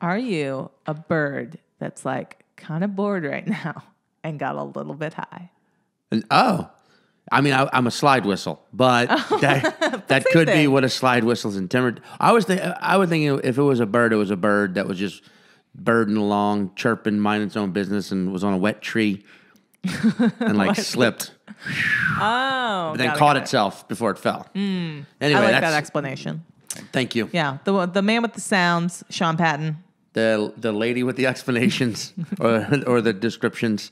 Are you a bird that's like kind of bored right now and got a little bit high? I mean, I'm a slide whistle, but that could be what a slide whistle's intended. I was thinking if it was a bird that was just birding along, chirping, minding its own business, and was on a wet tree and like slipped. Oh, but then caught itself before it fell. Anyway, I like that explanation. Thank you. Yeah, the man with the sounds, Sean Patton. The lady with the explanations or the descriptions.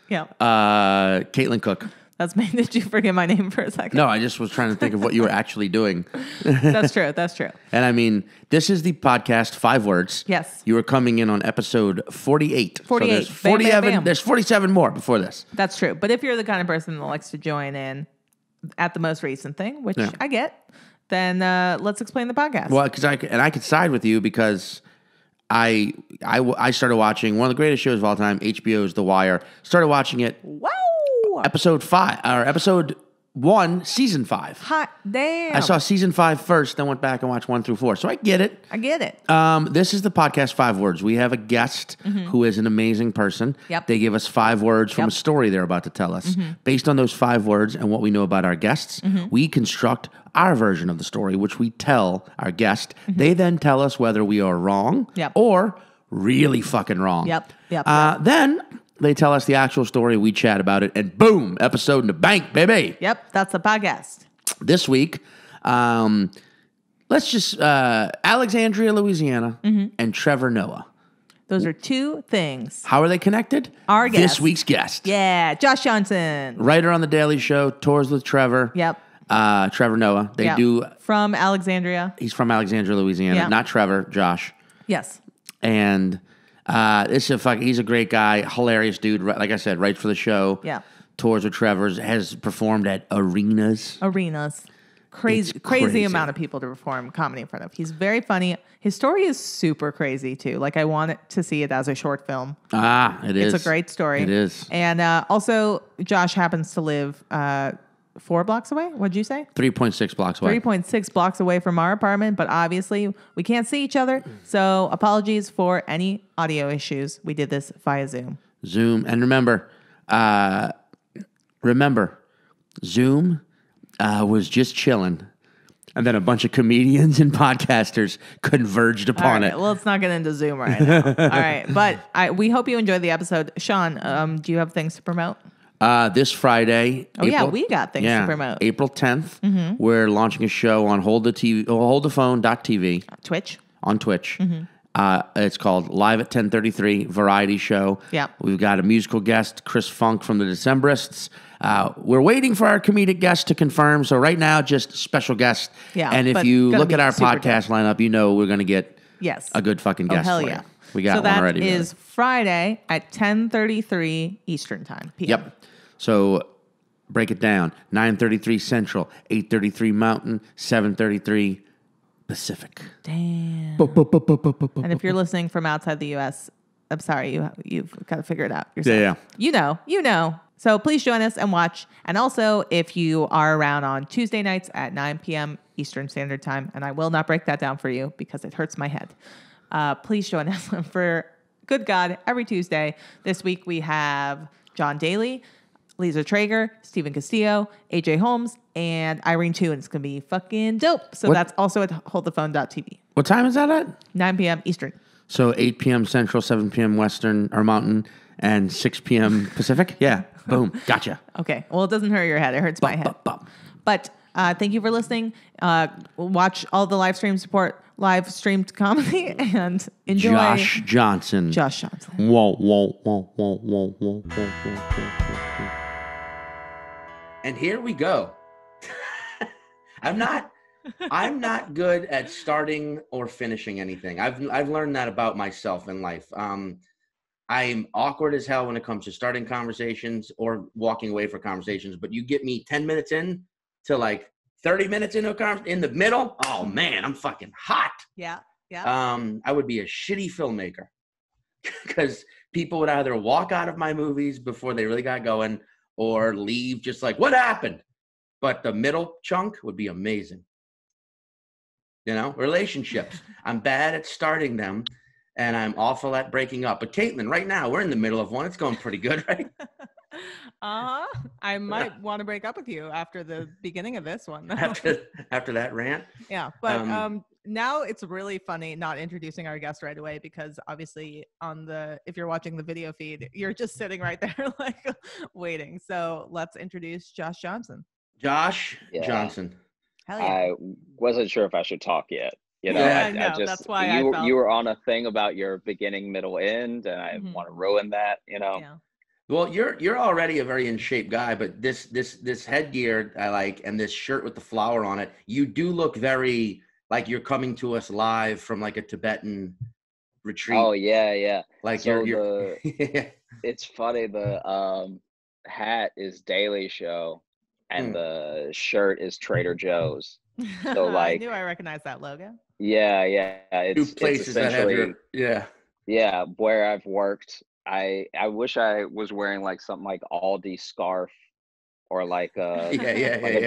Yeah. Caitlin Cook. That's me. Did you forget my name for a second? No, I just was trying to think of what you were actually doing. That's true. That's true. And I mean, this is the podcast, 5 Words. Yes. You were coming in on episode 48. 48. So there's 47 more before this. That's true. But if you're the kind of person that likes to join in at the most recent thing, which I get, then let's explain the podcast. Well, I could side with you because I started watching one of the greatest shows of all time, HBO's The Wire. Started watching it. Wow. Episode 1, season 5. Hot damn. I saw season 5 first, then went back and watched 1 through 4. So I get it. This is the podcast 5 Words. We have a guest who is an amazing person. Yep. They give us 5 words from a story they're about to tell us. Based on those 5 words and what we know about our guests, we construct our version of the story, which we tell our guest. They then tell us whether we are wrong or really fucking wrong. Then they tell us the actual story, we chat about it, and boom, episode in the bank, baby. Yep, that's the podcast. This week, let's just, Alexandria, Louisiana, and Tevor Noah. Those are 2 things. How are they connected? Our guest. This week's guest. Yeah, Josh Johnson. Writer on The Daily Show, tours with Trevor. Yep. Tevor Noah. They do. From Alexandria. He's from Alexandria, Louisiana. Yep. Not Trevor, Josh. Yes. And he's a great guy, hilarious dude. Like I said, writes for the show. Yeah. Tours with Trevor's, has performed at arenas. Crazy amount of people to perform comedy in front of. He's very funny. His story is super crazy too. Like I want to see it as a short film. It is. It's a great story. It is. And also, Josh happens to live 4 blocks away. What'd you say? 3.6 blocks away. 3.6 blocks away from our apartment, but obviously we can't see each other. So apologies for any audio issues. We did this via Zoom. And remember, Zoom was just chilling. And then a bunch of comedians and podcasters converged upon it. Well, let's not get into Zoom right now. All right. But we hope you enjoyed the episode. Sean, do you have things to promote? This Friday. We got things to promote. April 10th, we're launching a show on holdthephone.tv. Twitch. On Twitch. It's called Live at 10:33 Variety Show. Yeah. We've got a musical guest, Chris Funk from the Decemberists. We're waiting for our comedic guest to confirm. So right now, just special guest. Yeah. And if you look at our podcast lineup, you know we're going to get a good fucking guest. Hell for yeah. you. We got one already. So that is Friday at 10:33 Eastern Time. PM. Yep. So break it down. 9:33 Central, 8:33 Mountain, 7:33 Pacific. Damn. And if you're listening from outside the U.S., I'm sorry, you've got to figure it out yourself. Yeah. You know. So please join us and watch. And also, if you are around on Tuesday nights at 9 p.m. Eastern Standard Time, and I will not break that down for you because it hurts my head, please join us for Good God every Tuesday. This week we have John Daly, Lisa Traeger, Stephen Castillo, AJ Holmes, and Irene Tu, and it's going to be fucking dope. So that's also at holdthephone.tv. What time is that at? 9 p.m. Eastern. So 8 p.m. Central, 7 p.m. Western or Mountain, and 6 p.m. Pacific? Yeah. Boom. Gotcha. Okay. Well, it doesn't hurt your head. It hurts my head. But thank you for listening. Watch all the live streamed comedy and enjoy. Josh Johnson. Whoa, whoa, whoa, whoa, whoa, whoa, whoa, whoa. And here we go. I'm not good at starting or finishing anything. I've learned that about myself in life. I'm awkward as hell when it comes to starting conversations or walking away from conversations. But you get me 10 minutes in to like 30 minutes into a conversation in the middle. Oh man, I'm fucking hot. Yeah. I would be a shitty filmmaker because people would either walk out of my movies before they really got going or leave just like, what happened? But the middle chunk would be amazing. You know, relationships. I'm bad at starting them and I'm awful at breaking up. But Caitlin, right now, we're in the middle of one. It's going pretty good, right? I might want to break up with you after the beginning of this one. after that rant. Yeah, but now it's really funny not introducing our guest right away, because obviously if you're watching the video feed, you're just sitting right there like waiting. So let's introduce Josh Johnson. Josh Johnson. Hell yeah. I wasn't sure if I should talk yet. You know, Yeah, I just, that's why you were on a thing about your beginning, middle, end, and I want to ruin that, you know. Yeah. Well, you're already a very in shape guy, but this headgear I like, and this shirt with the flower on it, you do look very like you're coming to us live from like a Tibetan retreat. Oh yeah. Like so you're it's funny, the hat is Daily Show and the shirt is Trader Joe's. So like I knew I recognized that logo. Yeah. Two places that have your yeah, where I've worked. I wish I was wearing like something like Aldi scarf or like a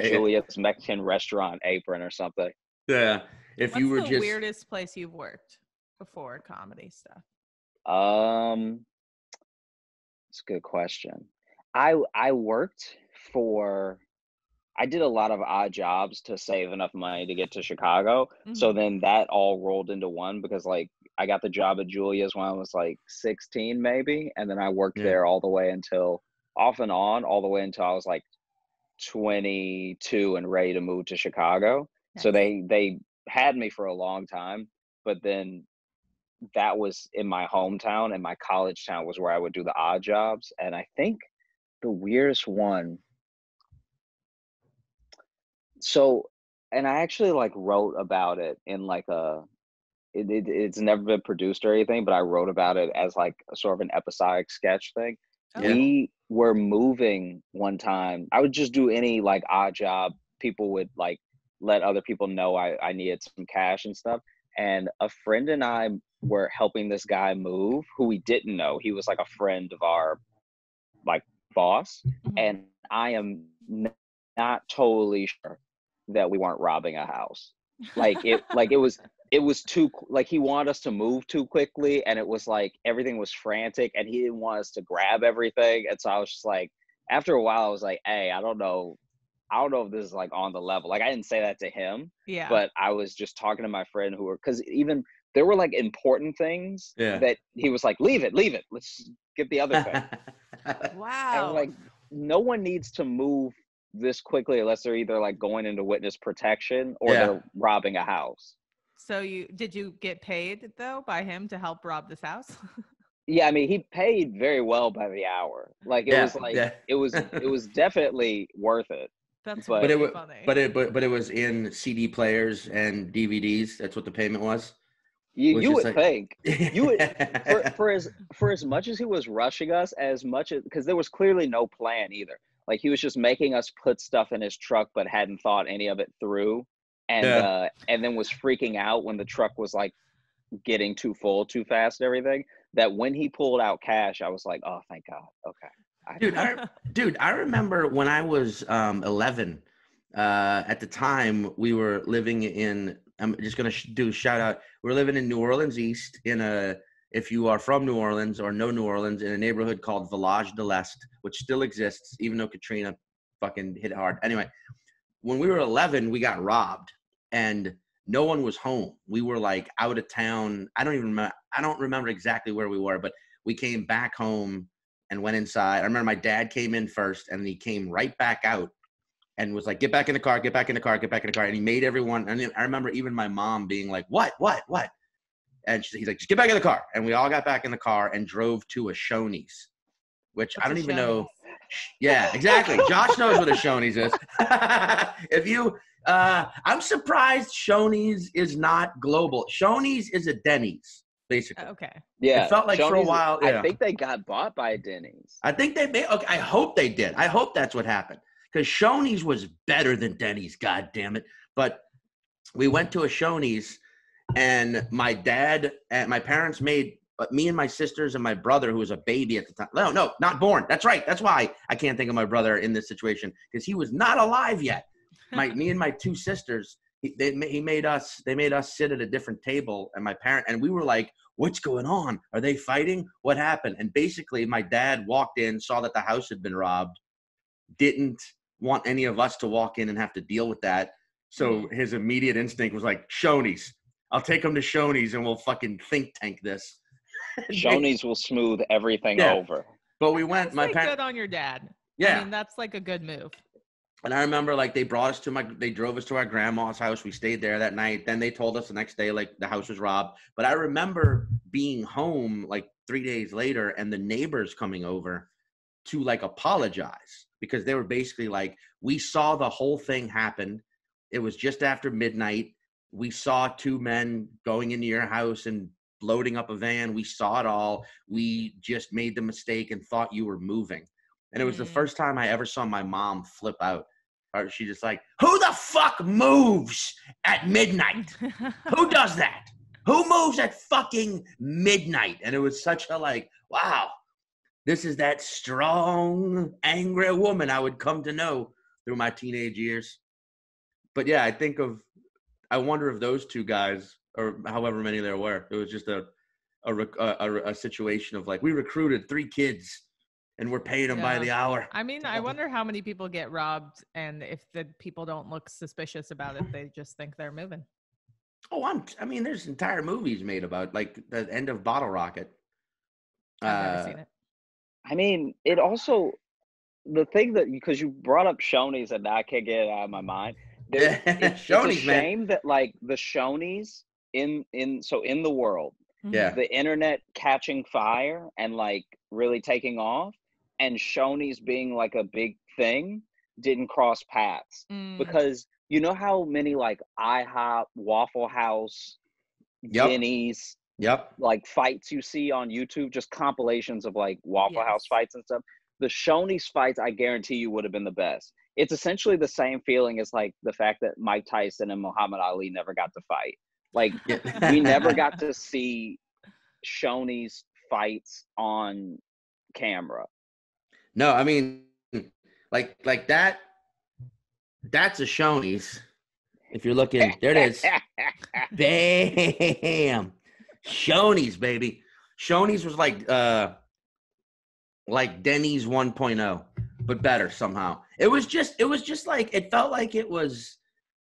Julia's Mexican restaurant apron or something. Yeah. If What's you were the just weirdest place you've worked before comedy stuff? It's a good question. I did a lot of odd jobs to save enough money to get to Chicago. So then that all rolled into one, because like I got the job at Julia's when I was like 16 maybe. And then I worked there all the way until I was like 22 and ready to move to Chicago. Nice. So they had me for a long time, but then that was in my hometown, and my college town was where I would do the odd jobs. And I think the weirdest one, and I actually like wrote about it in like it's never been produced or anything, but I wrote about it as like a sort of an episodic sketch thing. Yeah. We were moving one time. I would just do any like odd job. People would like let other people know I needed some cash and stuff. And a friend and I were helping this guy move who we didn't know. He was like a friend of our like boss. And I am not totally sure that we weren't robbing a house. It was too, like he wanted us to move too quickly, and it was like everything was frantic and he didn't want us to grab everything. And so I was just like, after a while I was like, hey, I don't know if this is like on the level. Like I didn't say that to him, but I was just talking to my friend because even there were like important things that he was like, leave it, let's get the other thing. Wow. And like no one needs to move this quickly unless they're either like going into witness protection or they're robbing a house. So did you get paid though by him to help rob this house? Yeah, I mean he paid very well by the hour. Like it was definitely worth it. That's really funny. But it was in CD players and DVDs. That's what the payment was. You would think you would for as much as he was rushing us, because there was clearly no plan either. Like he was just making us put stuff in his truck, but hadn't thought any of it through, and then was freaking out when the truck was like getting too full too fast and everything. That when he pulled out cash, I was like, oh, thank God. Okay. Dude, I remember when I was 11. At the time, we were living in. I'm just gonna do a shout out. We're living in New Orleans East if you are from New Orleans or know New Orleans, in a neighborhood called Village de l'Est, which still exists, even though Katrina fucking hit it hard. Anyway, when we were 11, we got robbed and no one was home. We were like out of town. I don't remember exactly where we were, but we came back home and went inside. I remember my dad came in first and he came right back out and was like, get back in the car. And he made everyone, and I remember even my mom being like, what? And he's like, just get back in the car. And we all got back in the car and drove to a Shoney's, which I don't even know. Yeah, exactly. Josh knows what a Shoney's is. I'm surprised Shoney's is not global. Shoney's is a Denny's, basically. Okay. Yeah. It felt like Shoney's, for a while. Yeah. I think they got bought by Denny's. I think they may. Okay, I hope they did. I hope that's what happened. Because Shoney's was better than Denny's, god damn it. But we went to a Shoney's, and my dad and my parents made me and my sisters and my brother, who was a baby at the time. No, not born. That's right. That's why I can't think of my brother in this situation, because he was not alive yet. Me and my two sisters, they made us sit at a different table, and my parent, and we were like, what's going on? Are they fighting? What happened? And basically my dad walked in, saw that the house had been robbed, didn't want any of us to walk in and have to deal with that. So his immediate instinct was like, Shoney's. I'll take him to Shoney's and we'll fucking think tank this. Shoney's will smooth everything over. But we went. That's good on your dad. Yeah. I mean, that's like a good move. And I remember like they drove us to our grandma's house. We stayed there that night. Then they told us the next day like the house was robbed. But I remember being home like 3 days later and the neighbors coming over to like apologize because they were basically like, we saw the whole thing happen. It was just after midnight. We saw two men going into your house and loading up a van. We saw it all. We just made the mistake and thought you were moving. And it was the first time I ever saw my mom flip out. She just like, who the fuck moves at midnight? Who does that? Who moves at fucking midnight? And it was such a like, wow, this is that strong, angry woman I would come to know through my teenage years. But yeah, I wonder if those two guys, or however many there were, it was just a situation of like, we recruited 3 kids and we're paying them by the hour. I mean, I wonder how many people get robbed, and if the people don't look suspicious about it, they just think they're moving. Oh, I mean, there's entire movies made about like the end of Bottle Rocket. I've never seen it. I mean, it also, the thing that, because you brought up Shoney's and I can't get it out of my mind. It's a shame that like the Shoney's in the world, the internet catching fire and like really taking off, and Shoney's being like a big thing didn't cross paths. Because you know how many like IHOP, Waffle House, Denny's, like fights you see on YouTube, just compilations of like Waffle House fights and stuff. The Shoney's fights, I guarantee you, would have been the best. It's essentially the same feeling as like the fact that Mike Tyson and Muhammad Ali never got to fight. Like we never got to see Shoney's fights on camera. No, I mean, like that. That's a Shoney's. If you're looking, there it is. Bam, Shoney's, baby. Shoney's was like Denny's 1.0, but better somehow. It was just like, it felt like it was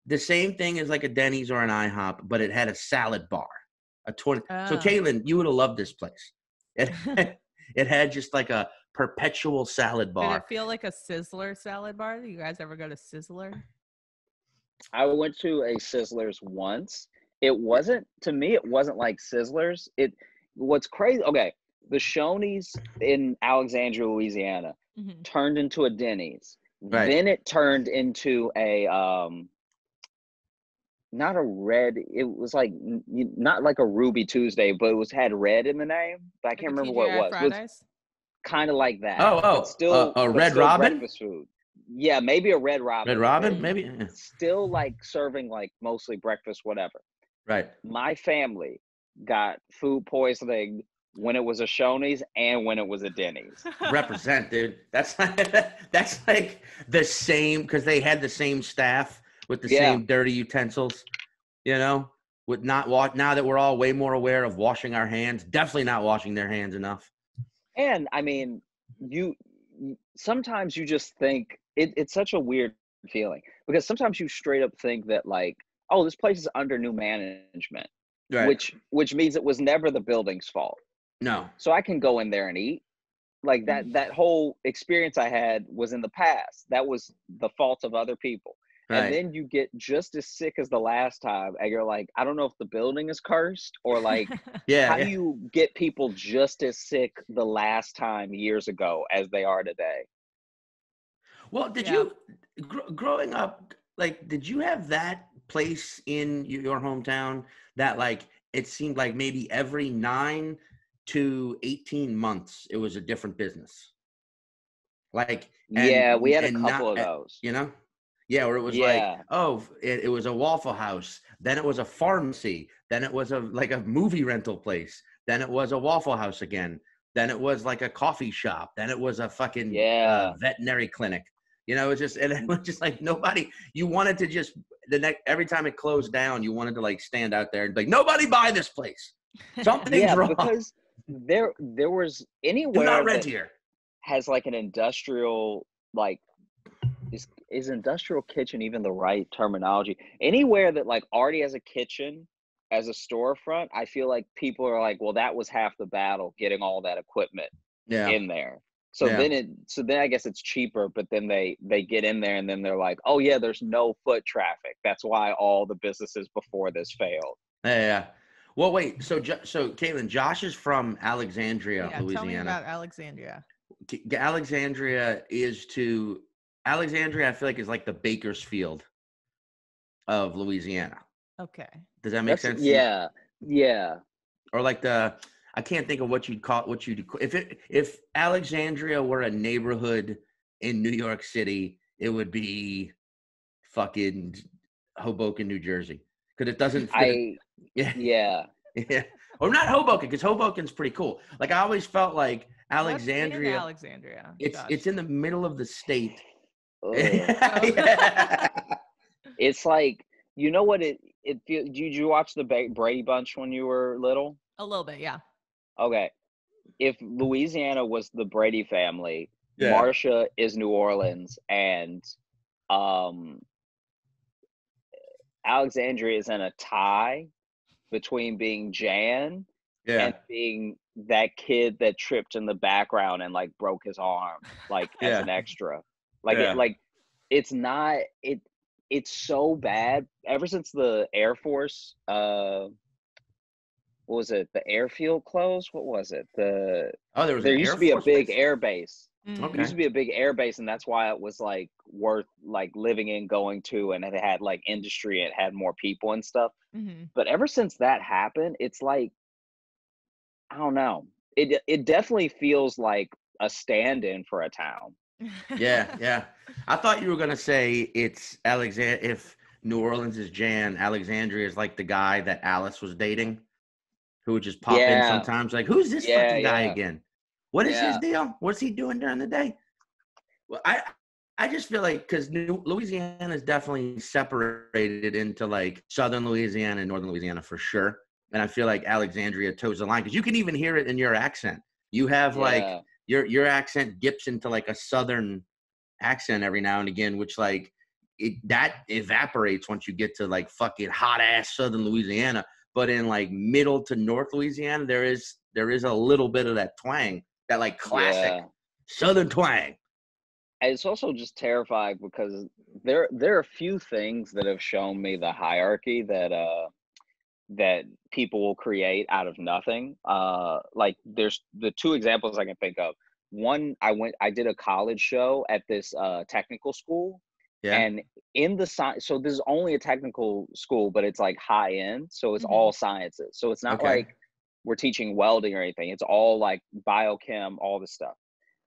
the same thing as like a Denny's or an IHOP, but it had a salad bar. So Caitlin, you would have loved this place. It had just like a perpetual salad bar. Did it feel like a Sizzler salad bar? Do you guys ever go to Sizzler? I went to a Sizzler's once. It wasn't like Sizzler's. What's crazy, okay, the Shoney's in Alexandria, Louisiana turned into a Denny's. Right. Then it turned into a not a red, it was like not like a Ruby Tuesday, but it had red in the name. But I can't remember what it was. It was kind of like that. But still a Red Robin breakfast food. Yeah, maybe a Red Robin. Red Robin, maybe. Still like serving like mostly breakfast, whatever. Right. My family got food poisoning when it was a Shoney's and when it was a Denny's. Represent, dude. That's like the same, because they had the same staff with the same dirty utensils, you know, with now that we're all way more aware of washing our hands, definitely not washing their hands enough. And I mean, sometimes you just think it's such a weird feeling, because sometimes you straight up think that like, oh, this place is under new management, right. which means it was never the building's fault. No. So I can go in there and eat. Like that whole experience I had was in the past. That was the fault of other people. Right. And then you get just as sick as the last time, and you're like, I don't know if the building is cursed or like, how do you get people just as sick the last time years ago as they are today? Well, did you, growing up, like, did you have that place in your hometown that like, it seemed like maybe every 9 to 18 months, it was a different business? Like, we had a couple of those, you know? Yeah, where it was like, oh, it was a Waffle House. Then it was a pharmacy. Then it was a movie rental place. Then it was a Waffle House again. Then it was like a coffee shop. Then it was a fucking veterinary clinic. You know, it was just like nobody. You wanted to just every time it closed down, you wanted to like stand out there and be like, nobody buy this place. Something's wrong. Because there was Do anywhere not rent that here. has like an industrial, like, is industrial kitchen even the right terminology? Anywhere that like already has a kitchen as a storefront, I feel like people are like, well, that was half the battle, getting all that equipment Yeah. in there. So Yeah. then I guess it's cheaper, but then they get in there and then they're like, oh yeah, there's no foot traffic. That's why all the businesses before this failed. Yeah. Well, wait. So Caitlin, Josh is from Alexandria, Yeah, Louisiana. tell me about Alexandria. Alexandria, I feel like is like the Bakersfield of Louisiana. Okay. Does that make sense? Yeah. Yeah. Or like I can't think of what you'd call if Alexandria were a neighborhood in New York City, it would be fucking Hoboken, New Jersey, because it doesn't fit. Yeah. Yeah. Or not Hoboken, because Hoboken's pretty cool. Like I always felt like Alexandria. What's in Alexandria? It's in the middle of the state. It's like, you know what it feels. Did you watch the Brady Bunch when you were little? A little bit, yeah. Okay. If Louisiana was the Brady family, Yeah. Marcia is New Orleans, and Alexandria is in a tie between being Jan and being that kid that tripped in the background and like broke his arm, like as an extra. Like it's so bad ever since the Air Force what was it, the airfield closed? What was it? There used to be a big air base. Mm-hmm. There used to be a big air base, and that's why it was like worth like living in, going to, and it had like industry, it had more people and stuff. Mm-hmm. But ever since that happened, it's like, I don't know. It definitely feels like a stand-in for a town. Yeah. I thought you were gonna say it's Alexandria. If New Orleans is Jan, Alexandria is like the guy that Alice was dating, who would just pop in sometimes. Like, who's this fucking guy again? What is his deal? What's he doing during the day? Well, I just feel like because Louisiana is definitely separated into like Southern Louisiana and Northern Louisiana for sure. And I feel like Alexandria toes the line because you can even hear it in your accent. You have like your accent dips into like a Southern accent every now and again, which like that evaporates once you get to like fucking hot ass Southern Louisiana. But in like middle to North Louisiana, there is a little bit of that twang, that like classic Southern twang. And it's also just terrifying because there are a few things that have shown me the hierarchy that people will create out of nothing. Like there's the two examples I can think of. One, I did a college show at this technical school. Yeah. And in the science, so this is only a technical school, but it's like high end. So it's all sciences. So it's not like we're teaching welding or anything. It's all like biochem, all this stuff.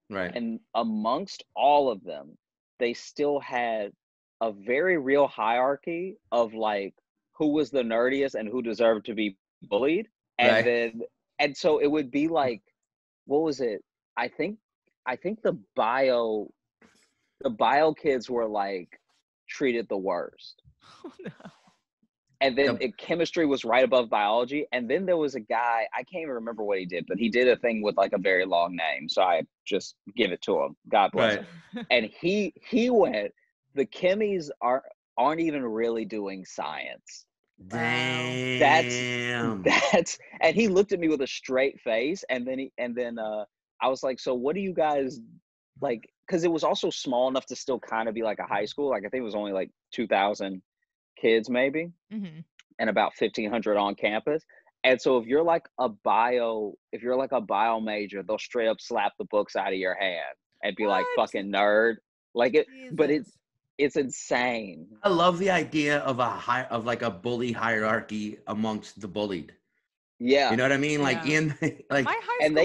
Right. And amongst all of them, they still had a very real hierarchy of like who was the nerdiest and who deserved to be bullied. And and so it would be like, what was it? I think the bio kids were like treated the worst. Oh, no. And then chemistry was right above biology. And then there was a guy, I can't even remember what he did, but he did a thing with like a very long name. So I just give it to him. God bless him. And he went, the chemies aren't even really doing science. Damn. That's and he looked at me with a straight face. And then I was like, so what do you guys like? Because it was also small enough to still kind of be like a high school. Like I think it was only like 2,000 kids maybe, and about 1,500 on campus. And so if you're like a bio major, they'll straight up slap the books out of your hand and be like, fucking nerd. Like it, Jesus. But it's insane. I love the idea of like a bully hierarchy amongst the bullied. Yeah. You know what I mean? Like in like, my high school and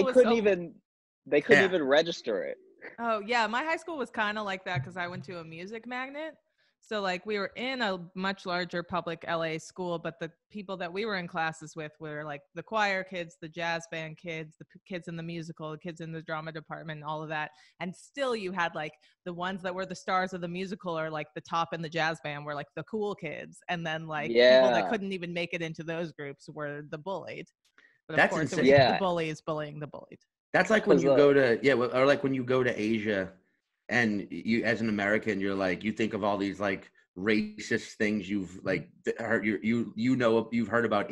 they couldn't even register it. Oh yeah, my high school was kind of like that because I went to a music magnet. So like we were in a much larger public LA school, but the people that we were in classes with were like the choir kids, the jazz band kids, the kids in the musical, the kids in the drama department, all of that. And still you had like the ones that were the stars of the musical or like the top in the jazz band were like the cool kids. And then like people that couldn't even make it into those groups were the bullied. But of That's course, insane. it was Yeah. the bullies bullying the bullied. That's like when 'Cause, you go to or like when you go to Asia, and you as an American, you're like you think of all these like racist things you've like heard you've heard about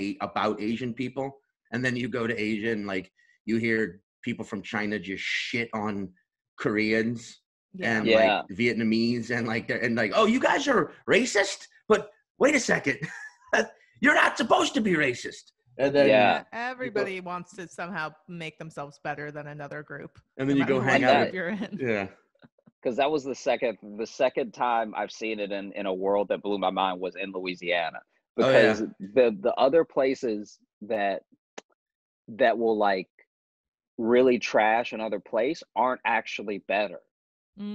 Asian people, and then you go to Asia and like you hear people from China just shit on Koreans Yeah. and like Vietnamese and like oh, you guys are racist, but wait a second, you're not supposed to be racist. And then Everybody wants to somehow make themselves better than another group. And then no you go matter hang what out group with you're in. Yeah. Because that was the second time I've seen it in a world that blew my mind was in Louisiana. Because the other places that will like really trash another place aren't actually better.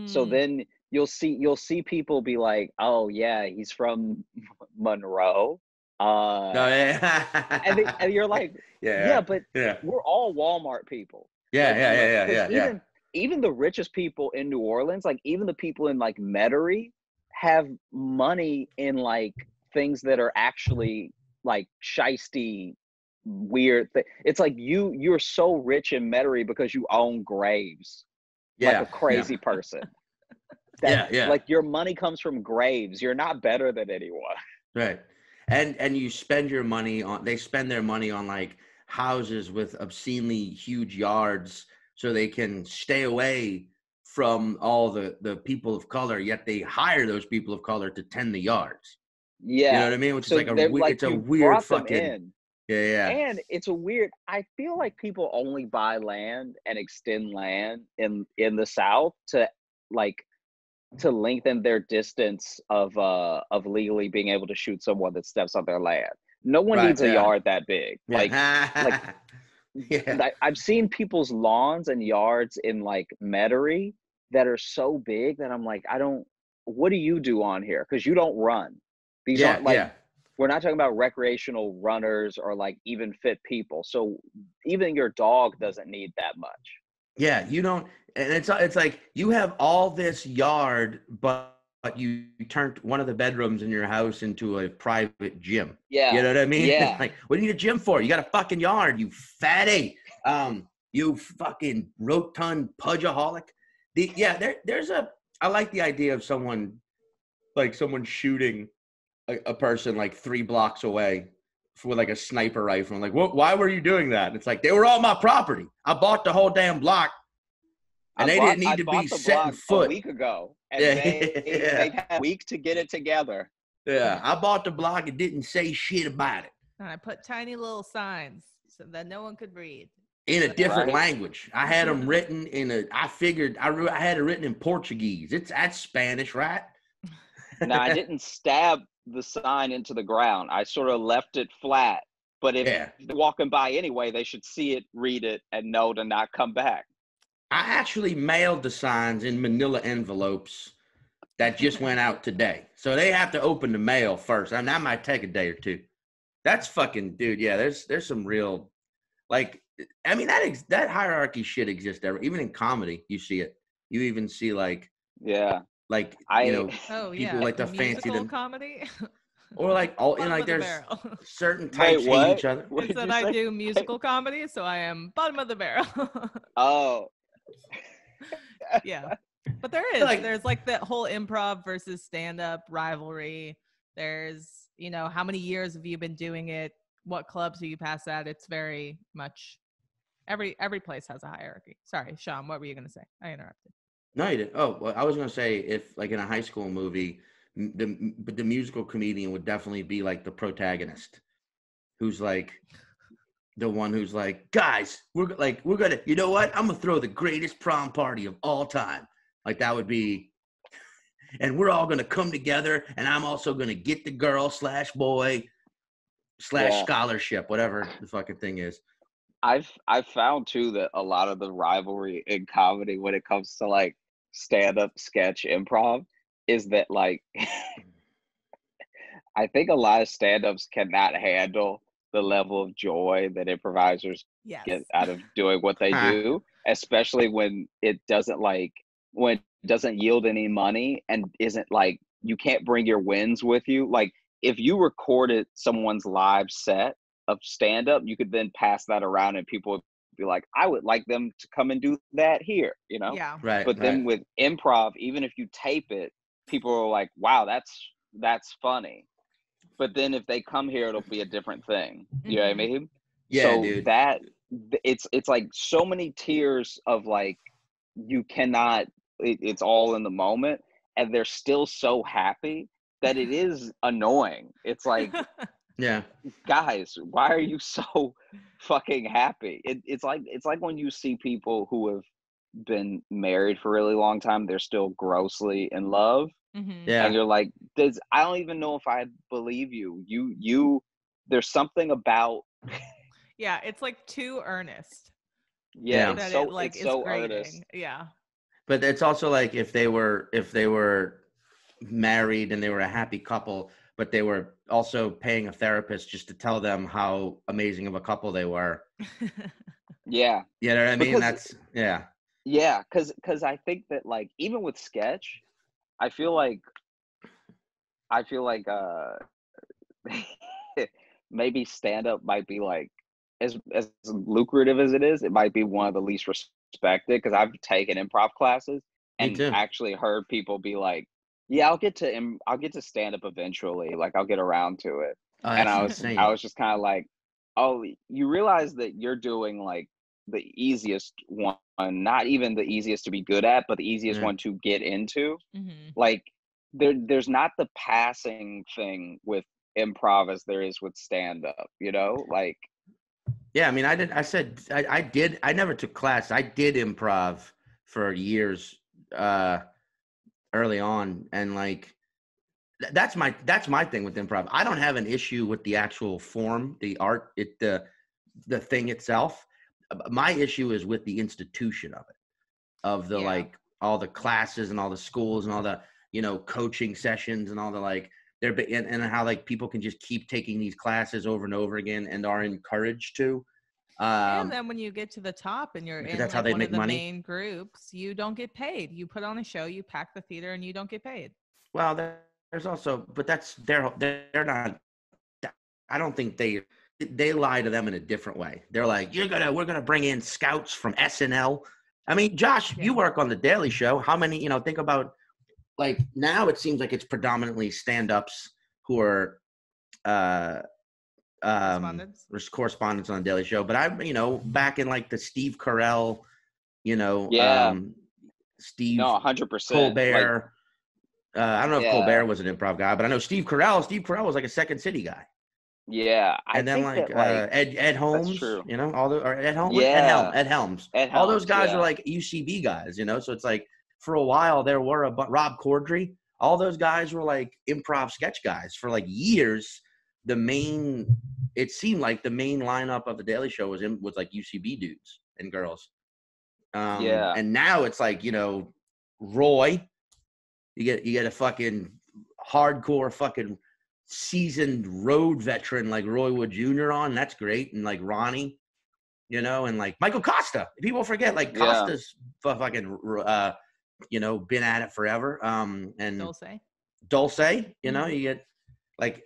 So then you'll see people be like, oh yeah, he's from Monroe. And you're like, but we're all Walmart people. Even the richest people in New Orleans, like even the people in like Metairie, have money in like things that are actually like shisty, weird. It's like you're so rich in Metairie because you own graves, like a crazy person. Like your money comes from graves. You're not better than anyone. Right. And you spend your money on, they spend their money on like houses with obscenely huge yards so they can stay away from all the people of color, yet they hire those people of color to tend the yards. Yeah. You know what I mean? Which so is like it's a weird fucking And it's a weird, I feel like people only buy land and extend land in the South to lengthen their distance of legally being able to shoot someone that steps on their land. No one needs a yard that big. I've seen people's lawns and yards in like Metairie that are so big that I'm like, what do you do on here? Because you don't run. These aren't like, we're not talking about recreational runners or like even fit people. So even your dog doesn't need that much. Yeah, you don't, and it's like you have all this yard, but you turned one of the bedrooms in your house into a private gym. Yeah. You know what I mean? Yeah. Like, what do you need a gym for? You got a fucking yard, you fatty. You fucking rotund pudgeaholic. I like the idea of someone shooting a person like 3 blocks away with like a sniper rifle. I'm like, why were you doing that? And it's like, they were all my property. I bought the whole damn block. And they didn't need to be setting foot. A week ago. And they've had a week to get it together. Yeah, I bought the block and didn't say shit about it. And I put tiny little signs so that no one could read. In a different language. I had them written I had it written in Portuguese. That's Spanish, right? Now, I didn't stab the sign into the ground. I sort of left it flat. But if they're walking by anyway, they should see it, read it, and know to not come back. I actually mailed the signs in manila envelopes that just went out today. So they have to open the mail first. And that might take a day or two. That's fucking, dude, yeah, there's some real, like, I mean, that hierarchy shit exists even in comedy, you see it. You even see people like the fancy comedy. Or like there's certain types hate each other. It said I do musical comedy, so I am bottom of the barrel. Oh. Yeah. But there's like that whole improv versus stand-up rivalry. There's, how many years have you been doing it? What clubs do you pass at? It's very much every place has a hierarchy. Sorry, Sean, what were you going to say? I interrupted. No, you didn't. Oh, well, I was going to say if like in a high school movie, the musical comedian would definitely be like the protagonist, who's like the one who's like, guys, we're gonna, you know what? I'm gonna throw the greatest prom party of all time. Like that would be, and we're all gonna come together, and I'm also gonna get the girl / boy / scholarship, whatever the fucking thing is. I've found too that a lot of the rivalry in comedy when it comes to like stand-up sketch improv is that like I think a lot of stand-ups cannot handle the level of joy that improvisers get out of doing what they do, especially when it doesn't yield any money and isn't like, you can't bring your wins with you. Like if you recorded someone's live set of stand up, you could then pass that around and people would be like, I would like them to come and do that here, you know? Yeah. Right. But then with improv, even if you tape it, people are like, wow, that's funny. But then if they come here, it'll be a different thing. You know what I mean? Yeah, so dude. that it's like so many tiers of like, you cannot, it's all in the moment, and they're still so happy that it is annoying. It's like, Yeah. guys, why are you so fucking happy? It's like when you see people who have been married for a really long time, they're still grossly in love, Yeah. and you're like, I don't even know if I believe you. There's something about Yeah, it's like too earnest. yeah, Yeah. it's so grating. earnest. Yeah. But it's also like if they were married and they were a happy couple, but they were also paying a therapist just to tell them how amazing of a couple they were. Yeah. You know what I mean? Because That's yeah, because I think that like even with sketch, I feel like maybe stand up might be like as lucrative as it is, it might be one of the least respected, because I've taken improv classes Me and too. actually heard people be like, yeah, I'll get to stand up eventually, like I'll get around to it. Oh, And that's I insane. was just kind of like, oh, you realize that you're doing like the easiest one, not even the easiest to be good at, but the easiest Yeah. one to get into. Mm-hmm. Like there's not the passing thing with improv as there is with stand up, you know? Like Yeah, I mean, I never took class. I did improv for years early on, and like that's my thing with improv. I don't have an issue with the actual form, the art, the thing itself. My issue is with the institution of it, of the like all the classes and all the schools and all the coaching sessions and all the like and how like people can just keep taking these classes over and over again and are encouraged to. And then when you get to the top and you're Because in that's how like they one make of the money. main groups, you don't get paid. You put on a show, you pack the theater, and you don't get paid. Well, there's also, but that's they're not. I don't think they lie to them in a different way. They're like, we're gonna bring in scouts from SNL. I mean, Josh, you work on the Daily Show. How many? Think about like now. It seems like it's predominantly stand-ups who are correspondents on the Daily Show. But I'm back in like the Steve Carell, Steve no, 100%. Colbert. I don't know if Colbert was an improv guy, but I know Steve Carell was like a Second City guy. Yeah, And then like Ed Holmes, that's true. all the or Ed Holmes, Yeah. Ed Helms. Ed All those Helms, guys yeah. are like UCB guys, So it's like for a while there were Rob Corddry. All those guys were like improv sketch guys for like years. It seemed like the main lineup of the Daily Show was like UCB dudes and girls. And now it's like Roy. You get a fucking hardcore fucking seasoned road veteran like Roy Wood Jr. on, and that's great. And like Ronnie, and like Michael Costa. People forget like Costa's fucking been at it forever. And Dulce, you get like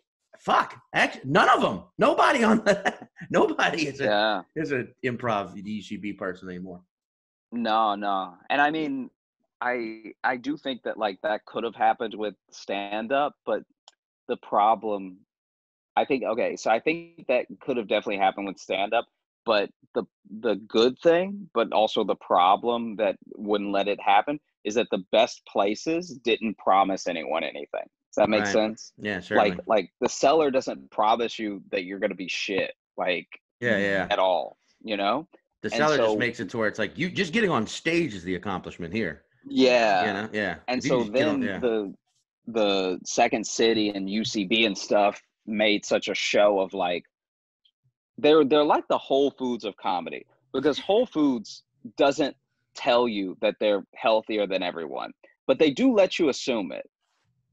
none of them. Nobody is an improv UCB person anymore. No. And I mean, I do think that like that could have happened with stand up, but the problem, I think that could have definitely happened with stand up, but the good thing, but also the problem that wouldn't let it happen is that the best places didn't promise anyone anything. Does that make sense? Yeah, certainly. Like the seller doesn't promise you that you're going to be shit, like at all, The seller just makes it to where it's like you just getting on stage is the accomplishment here. Yeah. Yeah. And so then the Second City and UCB and stuff made such a show of like they're like the Whole Foods of comedy, because Whole Foods doesn't tell you that they're healthier than everyone, but they do let you assume it.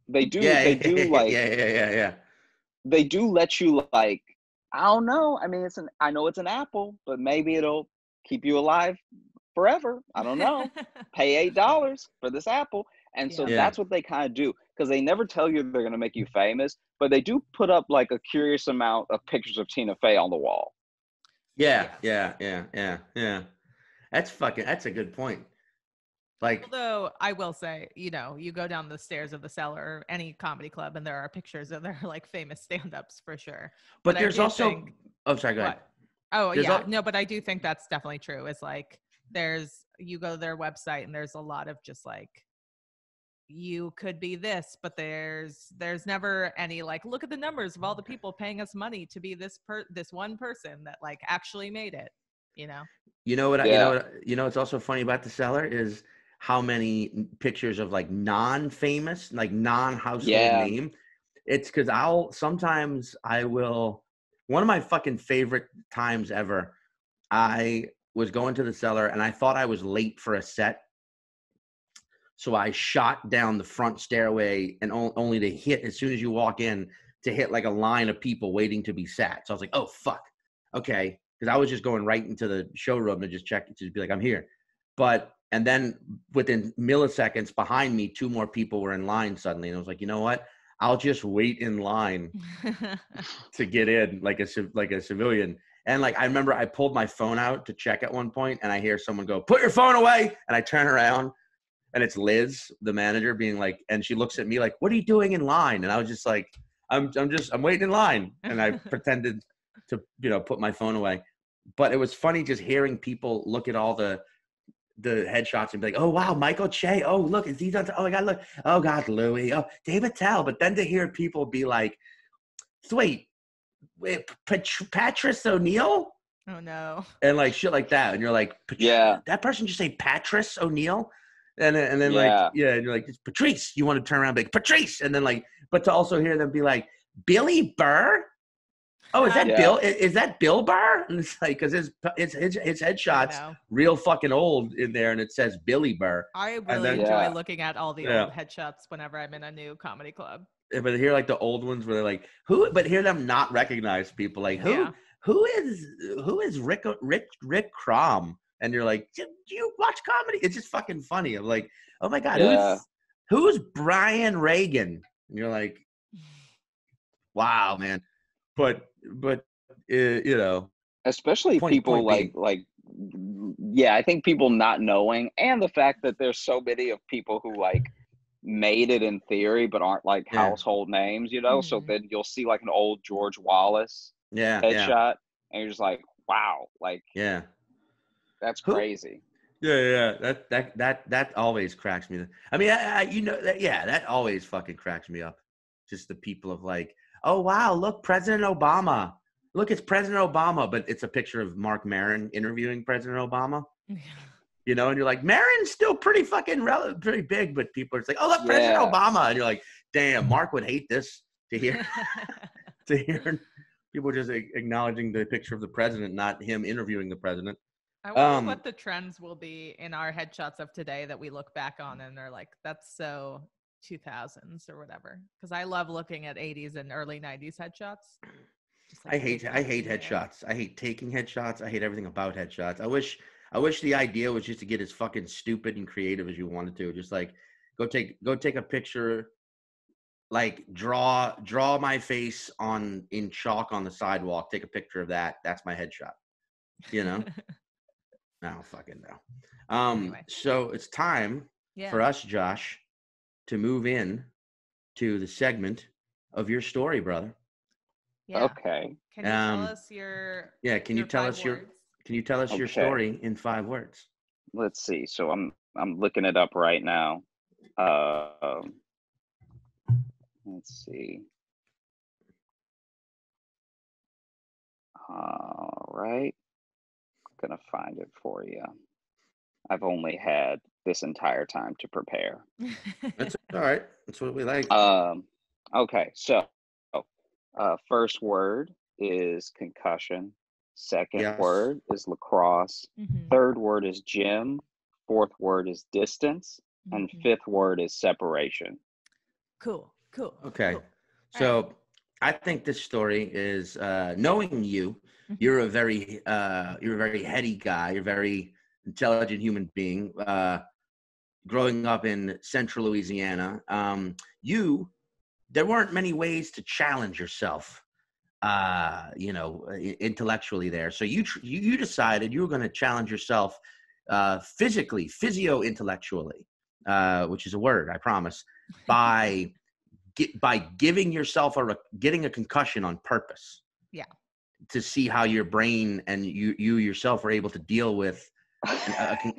They do like they do let you like, I don't know. I mean, I know it's an apple, but maybe it'll keep you alive forever. I don't know. Pay $8 for this apple. And so Yeah. that's what they kind of do, because they never tell you they're going to make you famous, but they do put up like a curious amount of pictures of Tina Fey on the wall. Yeah. That's a good point. Like, although I will say, you know, you go down the stairs of the Cellar or any comedy club and there are pictures of their like famous stand-ups for sure. but there's also, oh, sorry, go ahead. Oh, There's yeah. No, but I do think that's definitely true. It's like you go to their website and there's a lot of just like, you could be this, but there's never any like, look at the numbers of all the people paying us money to be this one person that like actually made it, you know? You know what? You know what's also funny about the Cellar is how many pictures of like non-famous, like non-household name. It's because one of my fucking favorite times ever, I was going to the Cellar and I thought I was late for a set. So I shot down the front stairway and only to hit, as soon as you walk in, to hit like a line of people waiting to be sat. So I was like, oh, fuck. Okay. Because I was just going right into the showroom to just check, to be like, I'm here. And then within milliseconds behind me, 2 more people were in line suddenly. And I was like, you know what? I'll just wait in line to get in like a civilian. And like, I remember I pulled my phone out to check at one point and I hear someone go, put your phone away. And I turn around and it's Liz, the manager, being like, and she looks at me like, what are you doing in line? And I was just like, I'm waiting in line. And I pretended to, put my phone away. But it was funny just hearing people look at all the headshots and be like, oh, wow, Michael Che. Oh, look, is he done? Oh, my God, look. Oh, God, Louis. Oh, David Tell. But then to hear people be like, wait, Patrice O'Neal? Oh, no. And like shit like that. And you're like, that person just say Patrice O'Neal? And then like, and you're like, it's Patrice. You want to turn around and be like, Patrice. And then like, but to also hear them be like, Billy Burr? Oh, is that Bill? Is that Bill Burr? And it's like, because his headshot's real fucking old in there, and it says Billy Burr. I really enjoy looking at all the old headshots whenever I'm in a new comedy club. But hear like the old ones where they're like, who? But hear them not recognize people like who is Rick Crom? And you're like, do you watch comedy? It's just fucking funny. I'm like, oh my God, who's Brian Reagan? And you're like, wow, man. But especially people I think people not knowing, and the fact that there's so many of people who like made it in theory but aren't like household names, so then you'll see like an old George Wallace headshot and you're just like, wow, like that's crazy. That always cracks me. I mean, that always fucking cracks me up. Just the people of like, oh, wow, look, President Obama. Look, it's President Obama, but it's a picture of Mark Maron interviewing President Obama. And you're like, Maron's still pretty fucking pretty big, but people are like, oh, look, President Obama. And you're like, damn, Mark would hate this to hear. To hear people just acknowledging the picture of the president, not him interviewing the president. I wonder what the trends will be in our headshots of today that we look back on and they're like, that's so 2000s or whatever, because I love looking at 80s and early 90s headshots. Like I hate headshots. I hate taking headshots. I hate everything about headshots. I wish the idea was just to get as fucking stupid and creative as you wanted to. Just like go take a picture, like draw my face in chalk on the sidewalk. Take a picture of that. That's my headshot. I don't fucking know. Anyway. So it's time for us, Josh, to move in to the segment of your story, brother. Yeah. Okay. Can you tell us your Can you tell us your story in 5 words? Let's see. So I'm looking it up right now. Let's see. All right. I'm gonna find it for you. I've only had this entire time to prepare. That's all right. That's what we like. Okay, so first word is concussion. Second word is lacrosse. Third word is gym. Fourth word is distance. And fifth word is separation. Cool. Okay. Cool. So I think this story is knowing you. You're a very heady guy. You're a very intelligent human being. growing up in central Louisiana, there weren't many ways to challenge yourself, intellectually there. So you decided you were going to challenge yourself physically, physio-intellectually, which is a word, I promise, by giving yourself getting a concussion on purpose. Yeah. To see how your brain and you yourself were able to deal with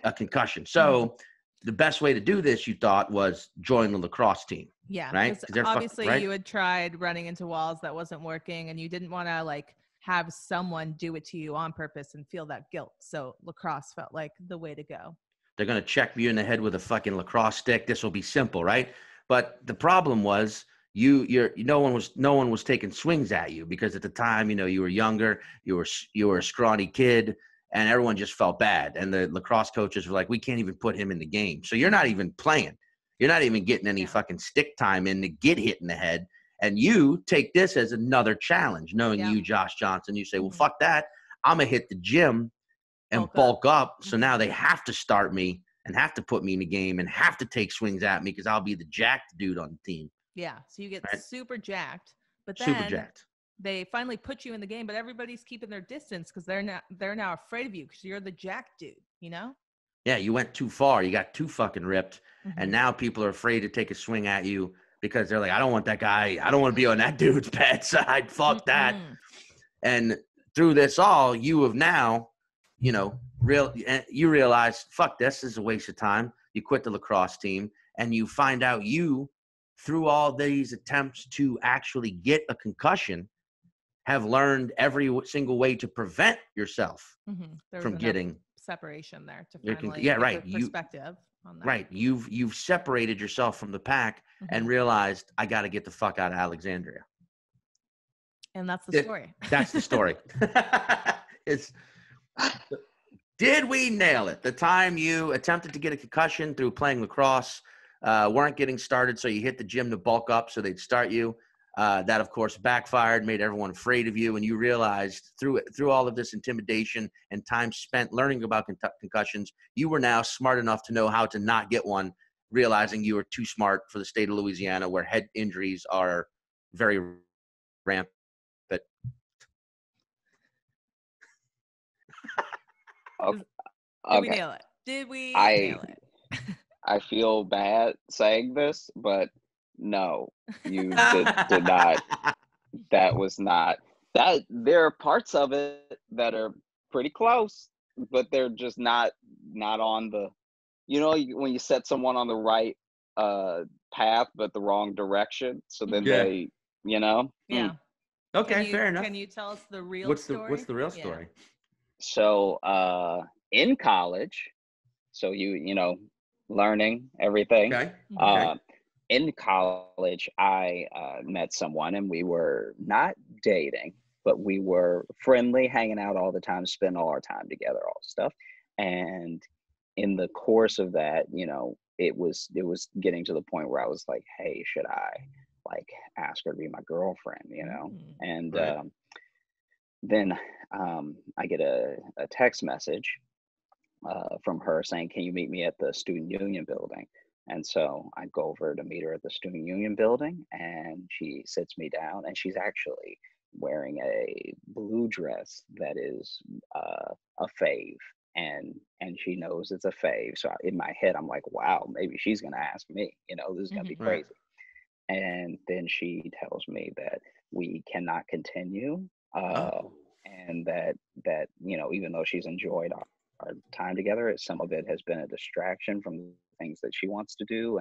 a concussion. So the best way to do this, you thought, was join the lacrosse team. Yeah. Right. Obviously, right? you had tried running into walls that wasn't working, and you didn't want to like have someone do it to you on purpose and feel that guilt. So lacrosse felt like the way to go. They're going to check you in the head with a fucking lacrosse stick. This will be simple, right? But the problem was no one was taking swings at you, because at the time, you were younger, you were a scrawny kid, and everyone just felt bad. And the lacrosse coaches were like, we can't even put him in the game. So you're not even playing. You're not even getting any fucking stick time in to get hit in the head. And you take this as another challenge, knowing you, Josh Johnson. You say, well, fuck that. I'm going to hit the gym and bulk up. So now they have to start me and have to put me in the game and have to take swings at me, because I'll be the jacked dude on the team. Yeah. So you get super jacked, but then super jacked. They finally put you in the game, but everybody's keeping their distance because they're now afraid of you because you're the jacked dude, Yeah, you went too far. You got too fucking ripped. And now people are afraid to take a swing at you because they're like, I don't want that guy. I don't want to be on that dude's bad side. Fuck that. And through this all, you have now, you realize, fuck, this is a waste of time. You quit the lacrosse team, and you find out through all these attempts to actually get a concussion, have learned every single way to prevent yourself from getting separation there to finally get perspective on that. Right. You've separated yourself from the pack and realized, I got to get the fuck out of Alexandria. And that's the story. That's the story. Did we nail it? The time you attempted to get a concussion through playing lacrosse, weren't getting started, so you hit the gym to bulk up so they'd start you. That, of course, backfired, made everyone afraid of you, and you realized through all of this intimidation and time spent learning about concussions, you were now smart enough to know how to not get one, realizing you were too smart for the state of Louisiana, where head injuries are very rampant. Did we nail it? Did we nail it? I feel bad saying this, but no, you did not. That was not that. There are parts of it that are pretty close, but they're just not on the, when you set someone on the right path, but the wrong direction. So then they, Yeah. Okay, fair enough. Can you tell us the real story? What's the real story? So in college, so learning everything. Okay. In college, I met someone, and we were not dating, but we were friendly, hanging out all the time, spending all our time together, all stuff. And in the course of that, it was getting to the point where I was like, hey, should I like ask her to be my girlfriend, And then I get a text message from her saying, can you meet me at the student union building? And so I go over to meet her at the student union building, and she sits me down, and she's actually wearing a blue dress that is a fave, and she knows it's a fave. So in my head, I'm like, wow, maybe she's gonna ask me, this is gonna be crazy. And then she tells me that we cannot continue, and that even though she's enjoyed our time together, some of it has been a distraction from the things that she wants to do,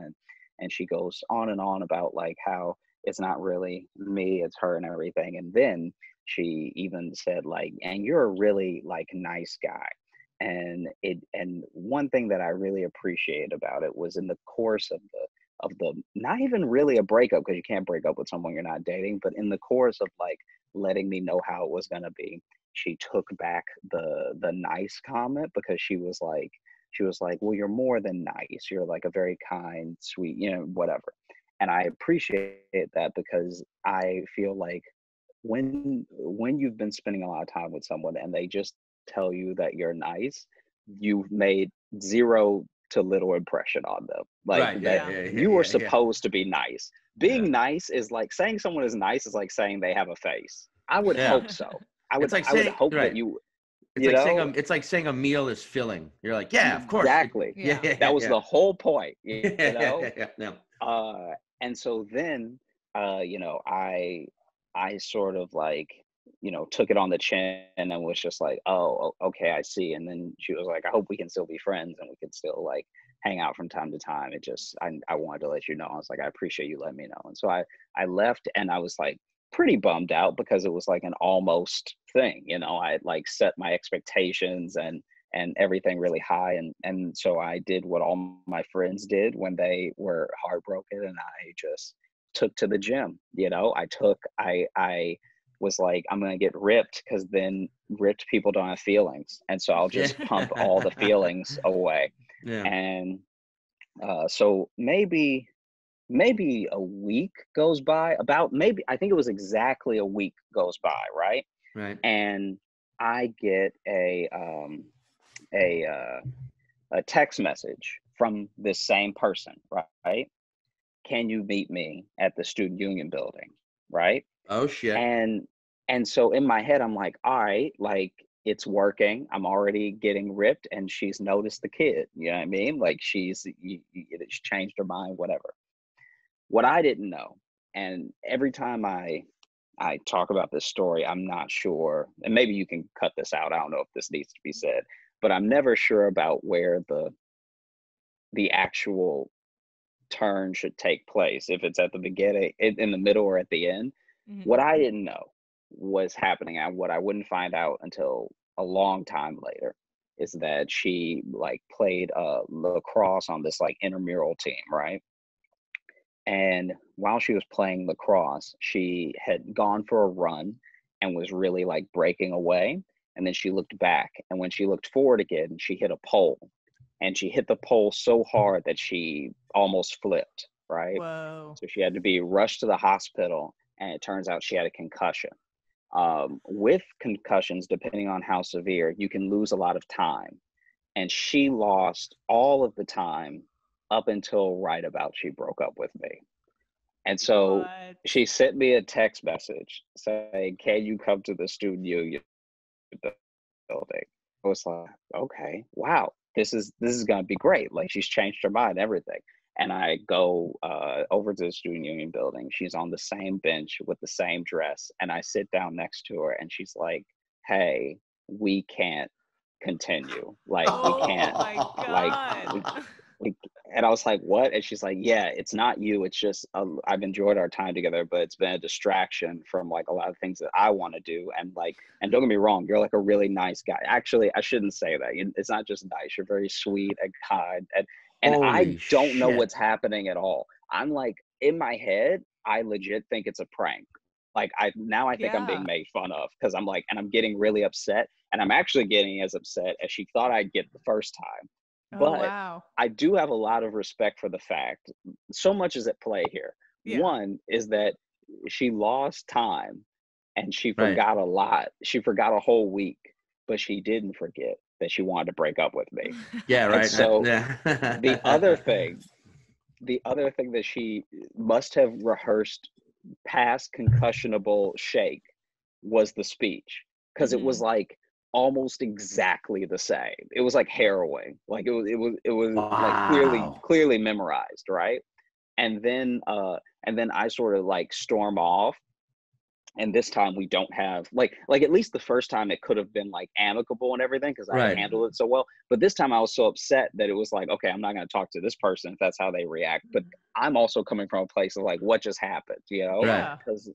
and she goes on and on about like how it's not really me, it's her and everything. And then she even said like, and you're a really like nice guy. And one thing that I really appreciate about it was in the course of the not even really a breakup, because you can't break up with someone you're not dating, but in the course of like letting me know how it was going to be, she took back the nice comment, because she was like, well, you're more than nice, you're like a very kind, sweet, whatever. And I appreciate that, because I feel like when you've been spending a lot of time with someone and they just tell you that you're nice, you've made zero to little impression on them. Like Right. that you were supposed to be nice. Being nice is like saying someone is nice is like saying they have a face. I would hope so. I would hope that you know, it's like saying a meal is filling. You're like, yeah, of course. Exactly. That was the whole point, you know? Yeah. And so then, you know, I sort of like, you know, took it on the chin and was just like, oh, okay, I see. And then she was like, I hope we can still be friends and we can still like hang out from time to time. It just, I wanted to let you know. I was like, I appreciate you letting me know. And so I left, and I was like pretty bummed out because it was like an almost thing, you know. I had like set my expectations and everything really high, and so I did what all my friends did when they were heartbroken, and I just took to the gym. You know, I was like, I'm gonna get ripped, because then ripped people don't have feelings, and so I'll just pump all the feelings away. And so maybe a week goes by, I think it was exactly a week goes by, right? And I get a text message from this same person, right? Can you meet me at the student union building, right? Oh shit. And so in my head, I'm like, all right, like it's working. I'm already getting ripped, and she's noticed the kid. You know what I mean? Like she's changed her mind, whatever. What I didn't know, and every time I talk about this story, I'm not sure, and maybe you can cut this out. I don't know if this needs to be said, but I'm never sure about where the actual turn should take place, if it's at the beginning, in the middle, or at the end. What I didn't know was happening, and what I wouldn't find out until a long time later, is that she like played lacrosse on this like intramural team, right? And while she was playing lacrosse, she had gone for a run and was really like breaking away. And then she looked back, and when she looked forward again, she hit a pole, and she hit the pole so hard that she almost flipped, right? Whoa. So she had to be rushed to the hospital, and it turns out she had a concussion. With concussions, depending on how severe, you can lose a lot of time. And she lost all of the time up until right about she broke up with me. And so she sent me a text message saying, can you come to the student union building? I was like, okay, wow, this is gonna be great. Like she's changed her mind and everything. And I go over to the student union building. She's on the same bench with the same dress. And I sit down next to her, and she's like, hey, we can't continue. Like, we can't. My God. Like, and I was like, what? And she's like, yeah, it's not you. It's just, I've enjoyed our time together, but it's been a distraction from like a lot of things that I want to do. And like, and don't get me wrong, you're like a really nice guy. Actually, I shouldn't say that. It's not just nice. You're very sweet and kind. And I don't know what's happening at all. I'm like, in my head, I legit think it's a prank. Like I think I'm being made fun of, because I'm like, and I'm getting really upset, and I'm actually getting as upset as she thought I'd get the first time. But I do have a lot of respect for the fact, so much is at play here. One is that she lost time, and she forgot a lot. She forgot a whole week, but she didn't forget that she wanted to break up with me. Yeah, right. And so the other thing that she must have rehearsed past concussionable shake was the speech, because it was like almost exactly the same. It was like harrowing. Like it was like clearly memorized, right? And then I sort of like storm off. And this time we don't have like at least the first time it could have been like amicable and everything, because I handled it so well. But this time I was so upset that it was like, okay, I'm not going to talk to this person if that's how they react. But I'm also coming from a place of like, what just happened, you know? Because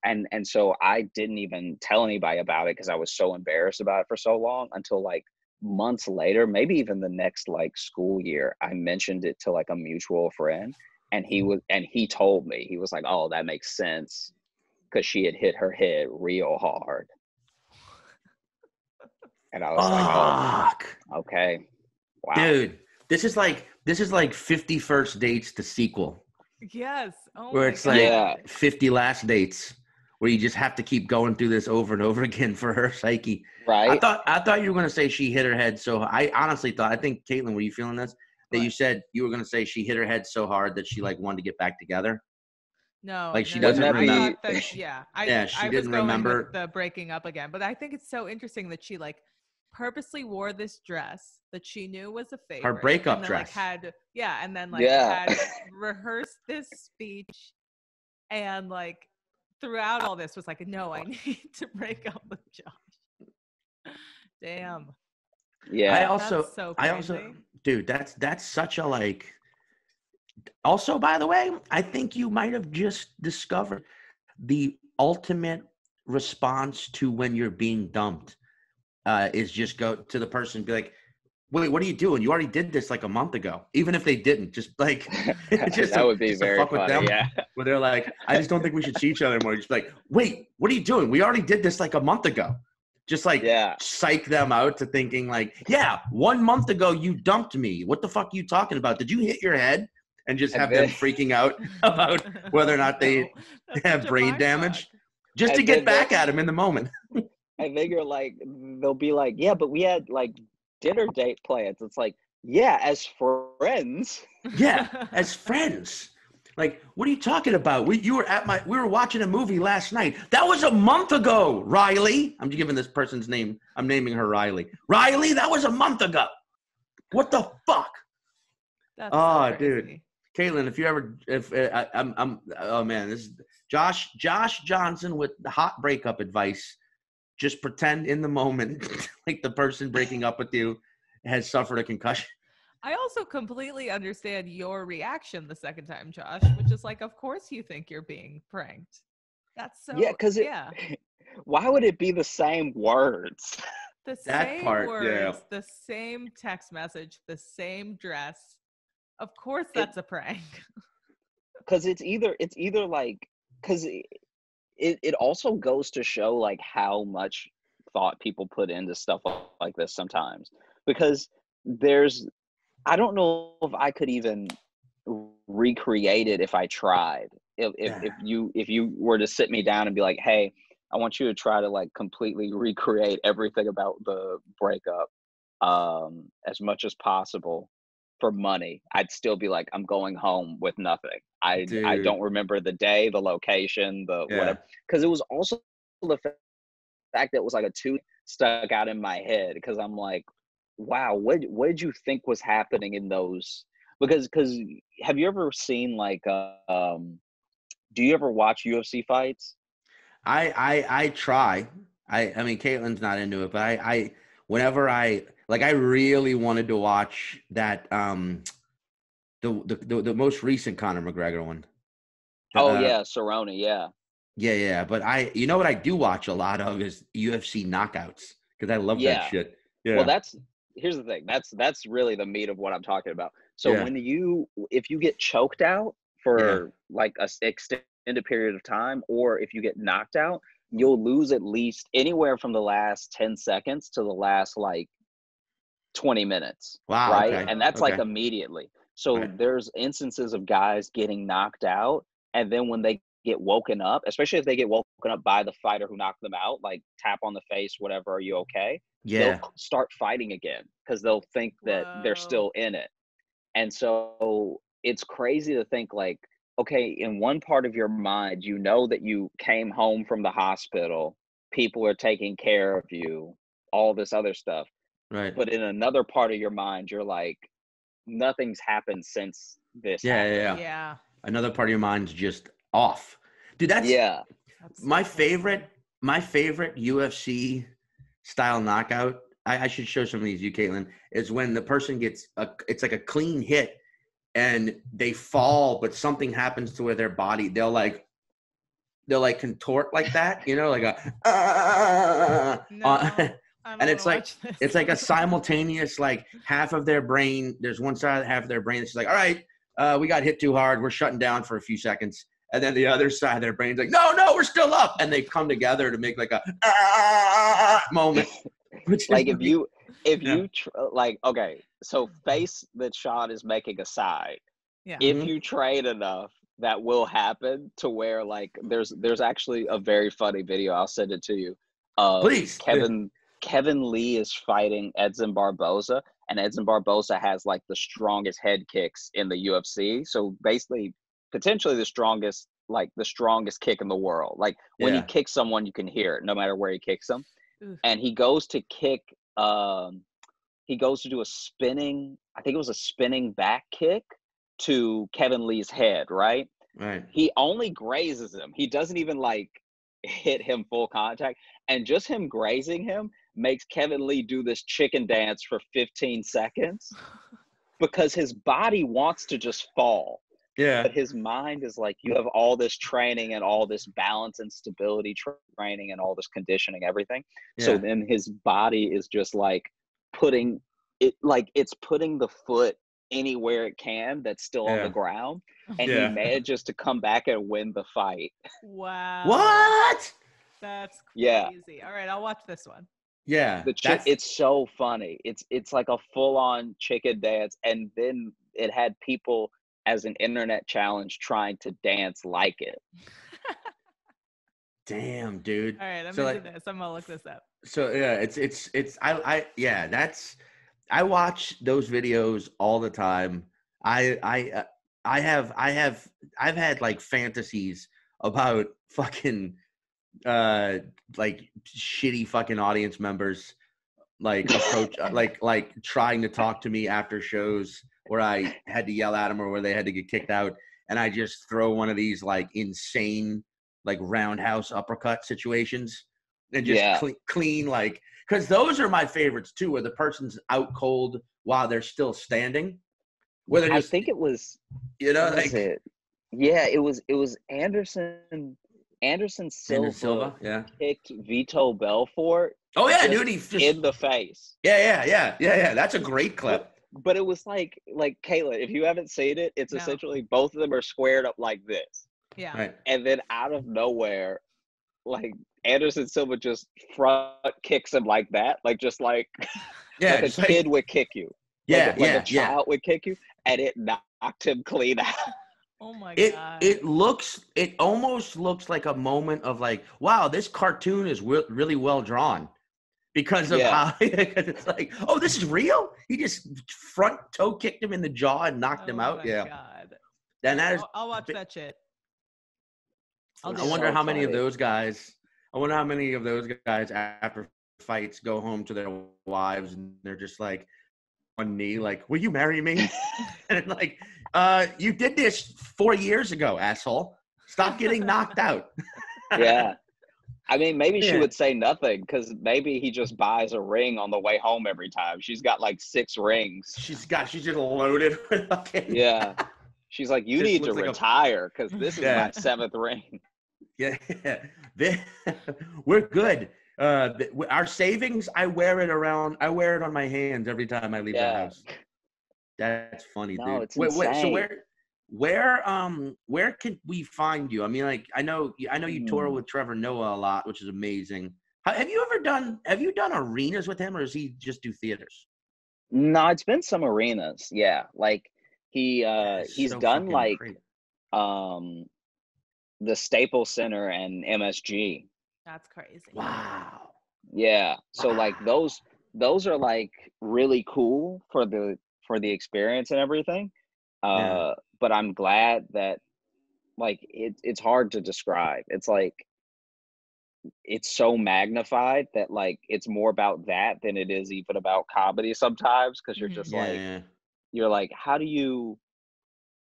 and so I didn't even tell anybody about it, because I was so embarrassed about it for so long, until like months later, maybe even the next like school year, I mentioned it to like a mutual friend, and he told me, he was like, oh, that makes sense, because she had hit her head real hard. And I was like, oh, okay. Wow. Dude, this is like 50 First Dates, the sequel. Yes. Oh, where it's like 50 last dates, where you just have to keep going through this over and over again for her psyche. Right. I thought you were going to say she hit her head so I honestly thought, I think, Caitlin, were you feeling this? That you said you were going to say she hit her head so hard that she like wanted to get back together. No, Like she no, doesn't no. remember. I thought that, yeah, She I didn't was going remember with the breaking up again, but I think it's so interesting that she like purposely wore this dress that she knew was a favorite. her breakup and then, dress. And then like Yeah. had rehearsed this speech, and like throughout all this was like, no, I need to break up with Josh. Damn. Yeah. I also, That's so crazy. dude, that's such a like. Also, by the way, I think you might have just discovered the ultimate response to when you're being dumped is just go to the person and be like, wait, what are you doing? You already did this like a month ago. Even if they didn't, just like, just that would be just to very fuck with funny. them. Yeah. Where they're like, I just don't think we should see each other anymore. Just like, wait, what are you doing? We already did this like a month ago. Just like psych them out to thinking like, yeah, 1 month ago you dumped me. What the fuck are you talking about? Did you hit your head? And just have them freaking out about whether or not they have brain damage, just to get back at them in the moment. And then you're like, they'll be like, yeah, but we had like dinner date plans. It's like, yeah, as friends. Yeah, as friends. Like, what are you talking about? We were watching a movie last night. That was a month ago, Riley. I'm giving this person's name. I'm naming her Riley. Riley, that was a month ago. What the fuck? That's so crazy. Dude. Caitlin, oh man, this is Josh Johnson with hot breakup advice. Just pretend in the moment like the person breaking up with you has suffered a concussion. I also completely understand your reaction the second time, Josh, which is like, of course you think you're being pranked. That's so because why would it be the same words? The same words, the same text message, the same dress. Of course that's a prank. Because it's either like, because it also goes to show like how much thought people put into stuff like this sometimes. Because I don't know if I could even recreate it if I tried. If you were to sit me down and be like, hey, I want you to try to like completely recreate everything about the breakup as much as possible for money, I'd still be like, I'm going home with nothing. I don't remember the day, the location, the whatever. Because it was also the fact that it was like a two stuck out in my head, because I'm like, wow, what did you think was happening in those? Because have you ever seen like do you ever watch UFC fights? I try. I mean, Caitlin's not into it, but I whenever I really wanted to watch that the most recent Conor McGregor one. Cerrone, Yeah. But you know what I do watch a lot of is UFC knockouts, because I love that shit. Yeah. Well, here's the thing. That's really the meat of what I'm talking about. So if you get choked out for like a extended period of time, or if you get knocked out, you'll lose at least anywhere from the last 10 seconds to the last like 20 minutes. Wow. Right. Okay. And that's like immediately. So there's instances of guys getting knocked out, and then when they get woken up, especially if they get woken up by the fighter who knocked them out, like tap on the face, whatever, are you okay? They'll start fighting again because they'll think that they're still in it. And so it's crazy to think like, okay, in one part of your mind, you know that you came home from the hospital, people are taking care of you, all this other stuff. Right. But in another part of your mind, you're like, nothing's happened since this happened. Yeah. Another part of your mind's just off. Dude, that's my favorite UFC style knockout. I should show some of these, you, Caitlin, is when the person gets it's like a clean hit and they fall, but something happens to where their body, they'll like contort like that, you know, like and it's like a simultaneous, like half of their brain, there's one side of half of their brain that's like, all right, we got hit too hard, we're shutting down for a few seconds. And then the other side of their brain's like, no, we're still up. And they come together to make like a moment. Like like, okay, so face that Sean is making aside, Yeah. If you train enough, that will happen to where like there's actually a very funny video. I'll send it to you. Please. Kevin Lee is fighting Edson Barboza, and Edson Barboza has like the strongest head kicks in the UFC. So basically, potentially the strongest kick in the world. Like when he kicks someone, you can hear it no matter where he kicks them. Oof. And he goes to kick. He goes to do a spinning. I think it was a spinning back kick to Kevin Lee's head. Right. He only grazes him. He doesn't even like hit him full contact, and just him grazing him makes Kevin Lee do this chicken dance for 15 seconds because his body wants to just fall. Yeah. But his mind is like, you have all this training and all this balance and stability training and all this conditioning, everything. Yeah. So then his body is just like putting it, like it's putting the foot anywhere it can that's still on the ground. And he manages to come back and win the fight. Wow. What? That's crazy. All right, I'll watch this one. Yeah. It's so funny. It's like a full-on chicken dance, and then it had people as an internet challenge trying to dance like it. Damn, dude. All right, I'm into this. I'm gonna look this up. So I watch those videos all the time. I've had like fantasies about fucking like shitty fucking audience members like approach like trying to talk to me after shows where I had to yell at them or where they had to get kicked out, and I just throw one of these like insane like roundhouse uppercut situations and just clean like, because those are my favorites too, where the person's out cold while they're still standing. Whether I think it was, like it was Anderson Silva kicked Vito Belfort. Oh yeah, dude, he just in the face. Yeah. That's a great clip. But it was like Kayla, if you haven't seen it, it's essentially both of them are squared up like this. Yeah. Right. And then out of nowhere, like Anderson Silva just front kicks him like that, like just like like a kid would kick you. Like a child would kick you, and it knocked him clean out. Oh my God. It almost looks like a moment of like, wow, this cartoon is really well drawn because of how it's like, oh, this is real? He just front toe kicked him in the jaw and knocked him out. Yeah. God. Then I'll watch that shit. I wonder how many of those guys after fights go home to their wives and they're just like on knee, like, will you marry me? And like, you did this 4 years ago, asshole. Stop getting knocked out. Yeah. I mean, maybe she would say nothing because maybe he just buys a ring on the way home every time. She's got like 6 rings. She's just loaded with Yeah. She's like, you need to retire because this is my 7th ring. Yeah. We're good. Our savings, I wear it on my hands every time I leave the house. That's funny, dude. It's insane. So where can we find you? I mean, like, I know you tour with Tevor Noah a lot, which is amazing. Have you done arenas with him, or does he just do theaters? No, it's been some arenas. Yeah. Like he's so done like great. The Staples Center and MSG. That's crazy. Wow. Yeah. So like those are like really cool for the experience and everything. But I'm glad that like it's hard to describe. It's like it's so magnified that like it's more about that than it is even about comedy sometimes, because you're just you're like, how do you,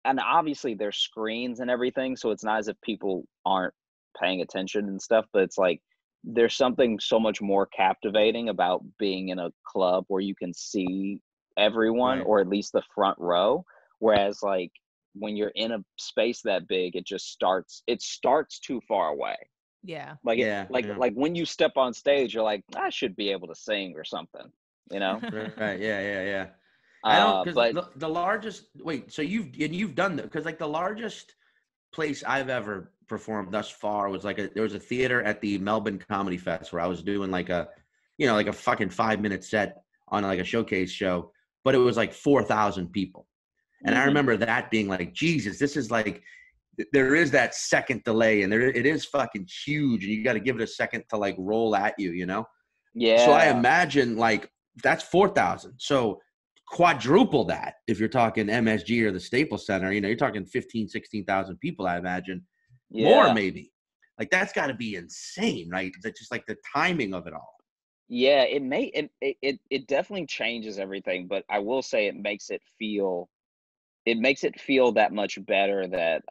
and obviously there's screens and everything, so it's not as if people aren't paying attention and stuff, but it's like there's something so much more captivating about being in a club where you can see everyone, or at least the front row, whereas like when you're in a space that big, it starts too far away. Like when you step on stage, you're like, I should be able to sing or something, you know? Right. Yeah. I don't, because the largest, so you've done that, because like the largest place I've ever performed thus far was there was a theater at the Melbourne Comedy Fest where I was doing like a fucking 5-minute set on like a showcase show, but it was like 4,000 people. And I remember that being like, Jesus, this is like, there is that second delay, and it is fucking huge, and you got to give it a second to like roll at you, you know? Yeah. So I imagine like that's 4,000. So quadruple that if you're talking MSG or the Staples Center, you know, you're talking 15, 16,000 people, I imagine. More maybe. Like that's got to be insane, right? That's just like the timing of it all. Yeah, it definitely changes everything, but I will say it makes it feel that much better that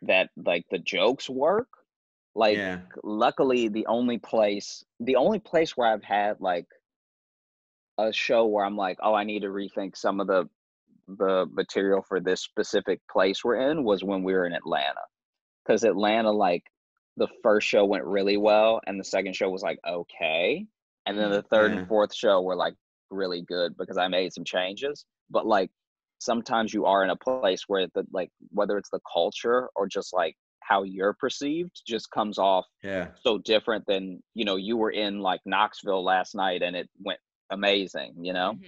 that like the jokes work. Like luckily the only place where I've had like a show where I'm like, oh, I need to rethink some of the material for this specific place we're in was when we were in Atlanta. Because Atlanta, like the first show went really well and the second show was like okay. And then the third and fourth show were like really good because I made some changes. But like sometimes you are in a place where the like whether it's the culture or just like how you're perceived just comes off so different than, you know, you were in like Knoxville last night and it went amazing, you know.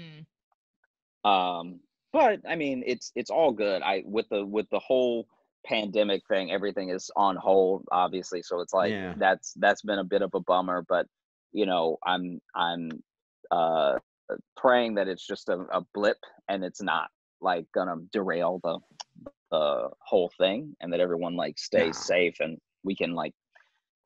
But I mean it's all good. With the whole pandemic thing, everything is on hold obviously, so it's like that's been a bit of a bummer, but you know, I'm praying that it's just a blip and it's not like gonna derail the whole thing, and that everyone like stays safe and we can like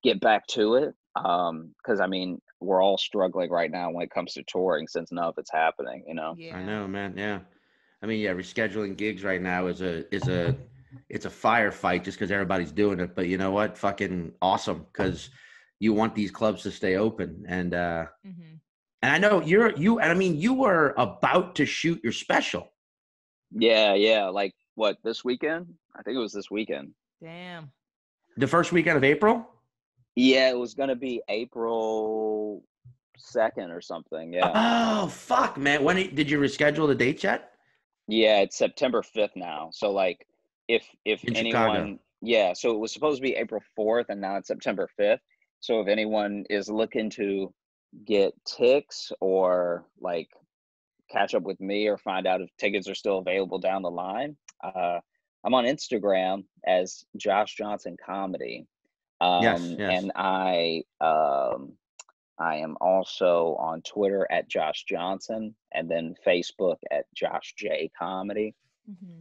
get back to it. Because I mean we're all struggling right now when it comes to touring since none of it's happening, you know. I know, man. I mean, rescheduling gigs right now is it's a firefight just because everybody's doing it. But you know what? Fucking awesome, because you want these clubs to stay open. And and I know you were about to shoot your special. Yeah. Like what, this weekend? I think it was this weekend. Damn. The first weekend of April? Yeah, it was gonna be April 2nd or something. Yeah. Oh fuck, man. Did you reschedule the dates yet? Yeah, it's September 5th now. So like if In anyone Chicago. So it was supposed to be April 4th and now it's September 5th. So if anyone is looking to get tickets or like catch up with me or find out if tickets are still available down the line, I'm on Instagram as Josh Johnson Comedy. Yes. And I am also on Twitter at Josh Johnson, and then Facebook at Josh J Comedy,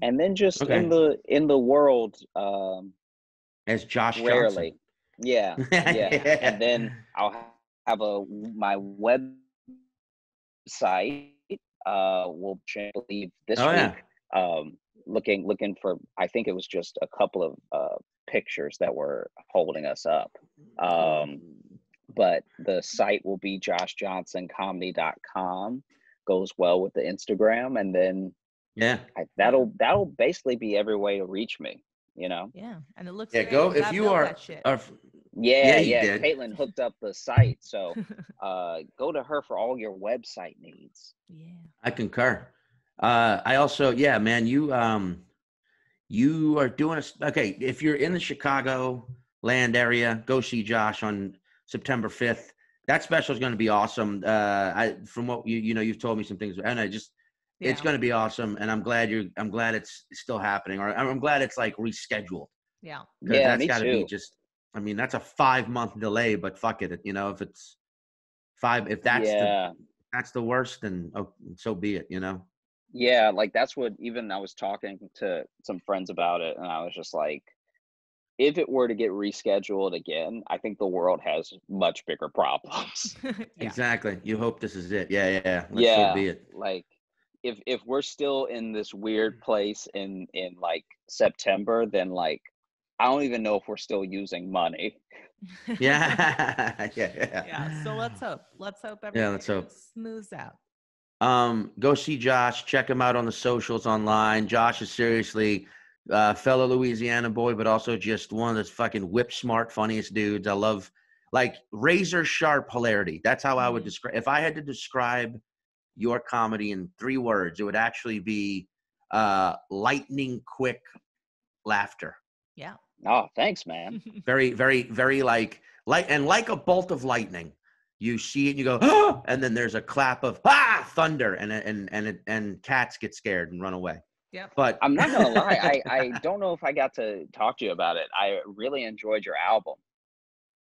and then just in the world as Josh rarely, Johnson. And then I'll have my website will leave this week. Looking for, I think it was just a couple of pictures that were holding us up. But the site will be joshjohnsоncomedy.com. Goes well with the Instagram, and then that'll basically be every way to reach me, you know. Yeah, and it looks great. Go if you are. Caitlin hooked up the site, so go to her for all your website needs. Yeah, I concur. I also, man, you are doing okay. If you're in the Chicago land area, go see Josh on September 5th. That special is going to be awesome. From what you've told me some things, and it's going to be awesome. And I'm glad it's still happening, or I'm glad it's like rescheduled. Yeah. That's got to be just, I mean, that's a 5-month delay, but fuck it. You know, if it's 5, if that's that's the worst, then so be it, you know? Yeah. Like that's what, even I was talking to some friends about it, and I was just like, if it were to get rescheduled again, I think the world has much bigger problems. Exactly. You hope this is it. Yeah. So be it. Like if we're still in this weird place in like September, then like I don't even know if we're still using money. Yeah. So let's hope everything smooths out. Go see Josh. Check him out on the socials online. Josh is seriously fellow Louisiana boy, but also just one of those fucking whip smart, funniest dudes. I love, like, razor sharp hilarity. That's how I would describe. If I had to describe your comedy in 3 words, it would actually be lightning quick laughter. Yeah. Oh, thanks, man. Very, very, very like a bolt of lightning. you see it and you go, oh, and then there's a clap of thunder, and cats get scared and run away. Yep. But I'm not gonna lie, I don't know if I got to talk to you about it. I really enjoyed your album.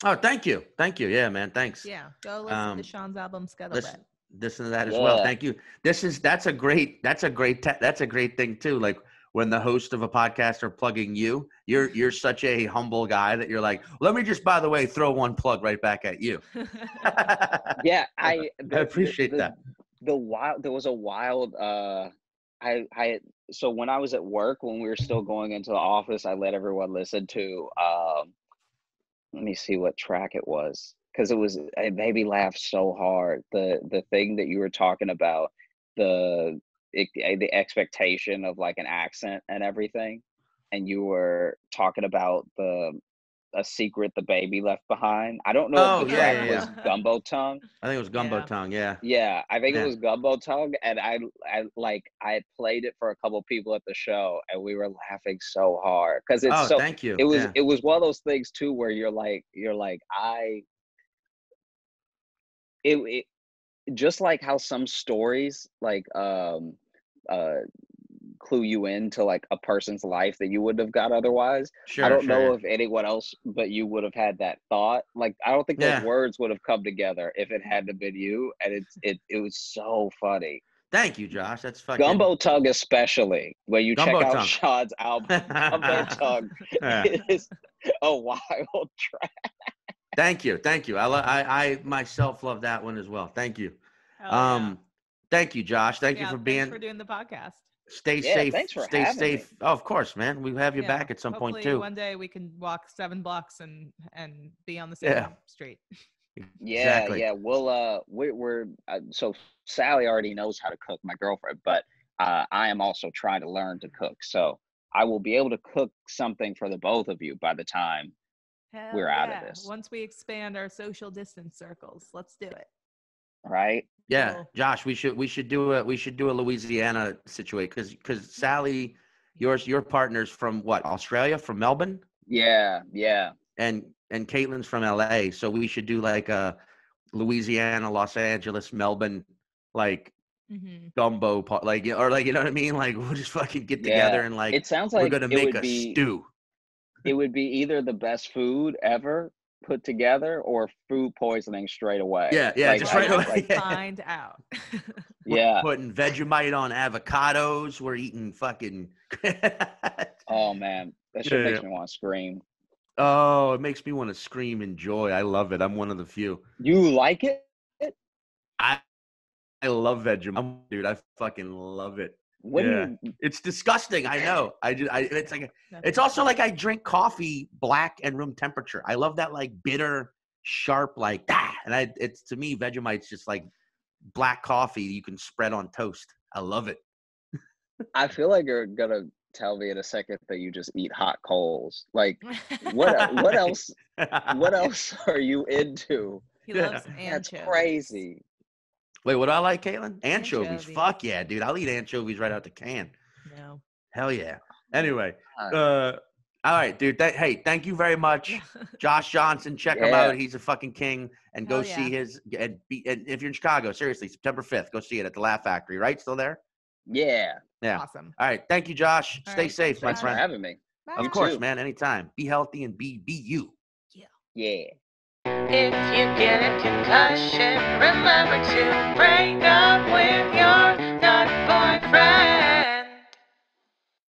Oh, thank you. Yeah, man. Thanks. Yeah. Go listen to Sean's album Scuttlebutt. Listen to that as well. Thank you. That's a great thing too. Like when the host of a podcast are plugging you, you're such a humble guy that you're like, let me just, by the way, throw one plug right back at you. Yeah, I appreciate that. There was a wild so when I was at work, when we were still going into the office, I let everyone listen to let me see what track it was, because it made me laugh so hard. The thing that you were talking about, the expectation of like an accent and everything, and you were talking about a secret the baby left behind. I don't know if the track was Gumbo Tongue. I think it was Gumbo Tongue. Yeah. Yeah, I think it was Gumbo Tongue, and I played it for a couple people at the show, and we were laughing so hard because it's so. Thank you. It was one of those things too where you're like it just like how some stories like clue you into like a person's life that you wouldn't have got otherwise. I don't know if anyone else but you would have had that thought. Like I don't think those words would have come together if it hadn't been you. And it was so funny. Thank you, Josh. That's fucking Gumbo Tongue, especially when you check out Sean's album. Gumbo Tongue is a wild track. Thank you. I myself love that one as well. Thank you. Thank you, Josh. Thank you for doing the podcast. Stay safe. Thanks for Stay having safe. me. Oh, of course, man. We have you back at some point too. One day we can walk 7 blocks and be on the same street. Exactly. Yeah. We're so Sally already knows how to cook, my girlfriend, but I am also trying to learn to cook. So I will be able to cook something for the both of you by the time we're out of this. Once we expand our social distance circles, let's do it. Right? Yeah, Cool. Josh, we should do a Louisiana situation because Sally, your partner's from what, Australia, from Melbourne? Yeah. And Caitlin's from LA, so we should do like a Louisiana, Los Angeles, Melbourne, like gumbo part, like, or like, you know what I mean? Like we'll just fucking get together and like it sounds like we're gonna make a stew. It would be either the best food ever put together or food poisoning straight away. Yeah, like, just right away. Find out. We're putting Vegemite on avocados. We're eating fucking. Oh man, that shit makes me want to scream. Oh, it makes me want to scream in joy. I love it. I'm one of the few. You like it? I love Vegemite, dude. I fucking love it. It's disgusting. I know. It's like it's also like I drink coffee black and room temperature. I love that like bitter, sharp, like that. And it's to me, Vegemite's just like black coffee you can spread on toast. I love it. I feel like you're gonna tell me in a second that you just eat hot coals. Like what else? What else are you into? He loves anchovies. That's crazy. Wait, what do I like, Caitlin? Anchovies. Fuck yeah, dude. I'll eat anchovies right out the can. No. Hell yeah. Anyway, all right, dude. Hey, thank you very much. Josh Johnson, check him out. He's a fucking king. And go see his, and if you're in Chicago, seriously, September 5th, go see it at the Laugh Factory, right? Still there? Yeah. Awesome. All right. Thank you, Josh. Stay safe, my Thanks friend. for having me. Bye. Of course, man. Anytime. Be healthy and be you. Yeah. If you get a concussion, remember to break up with your nut boyfriend.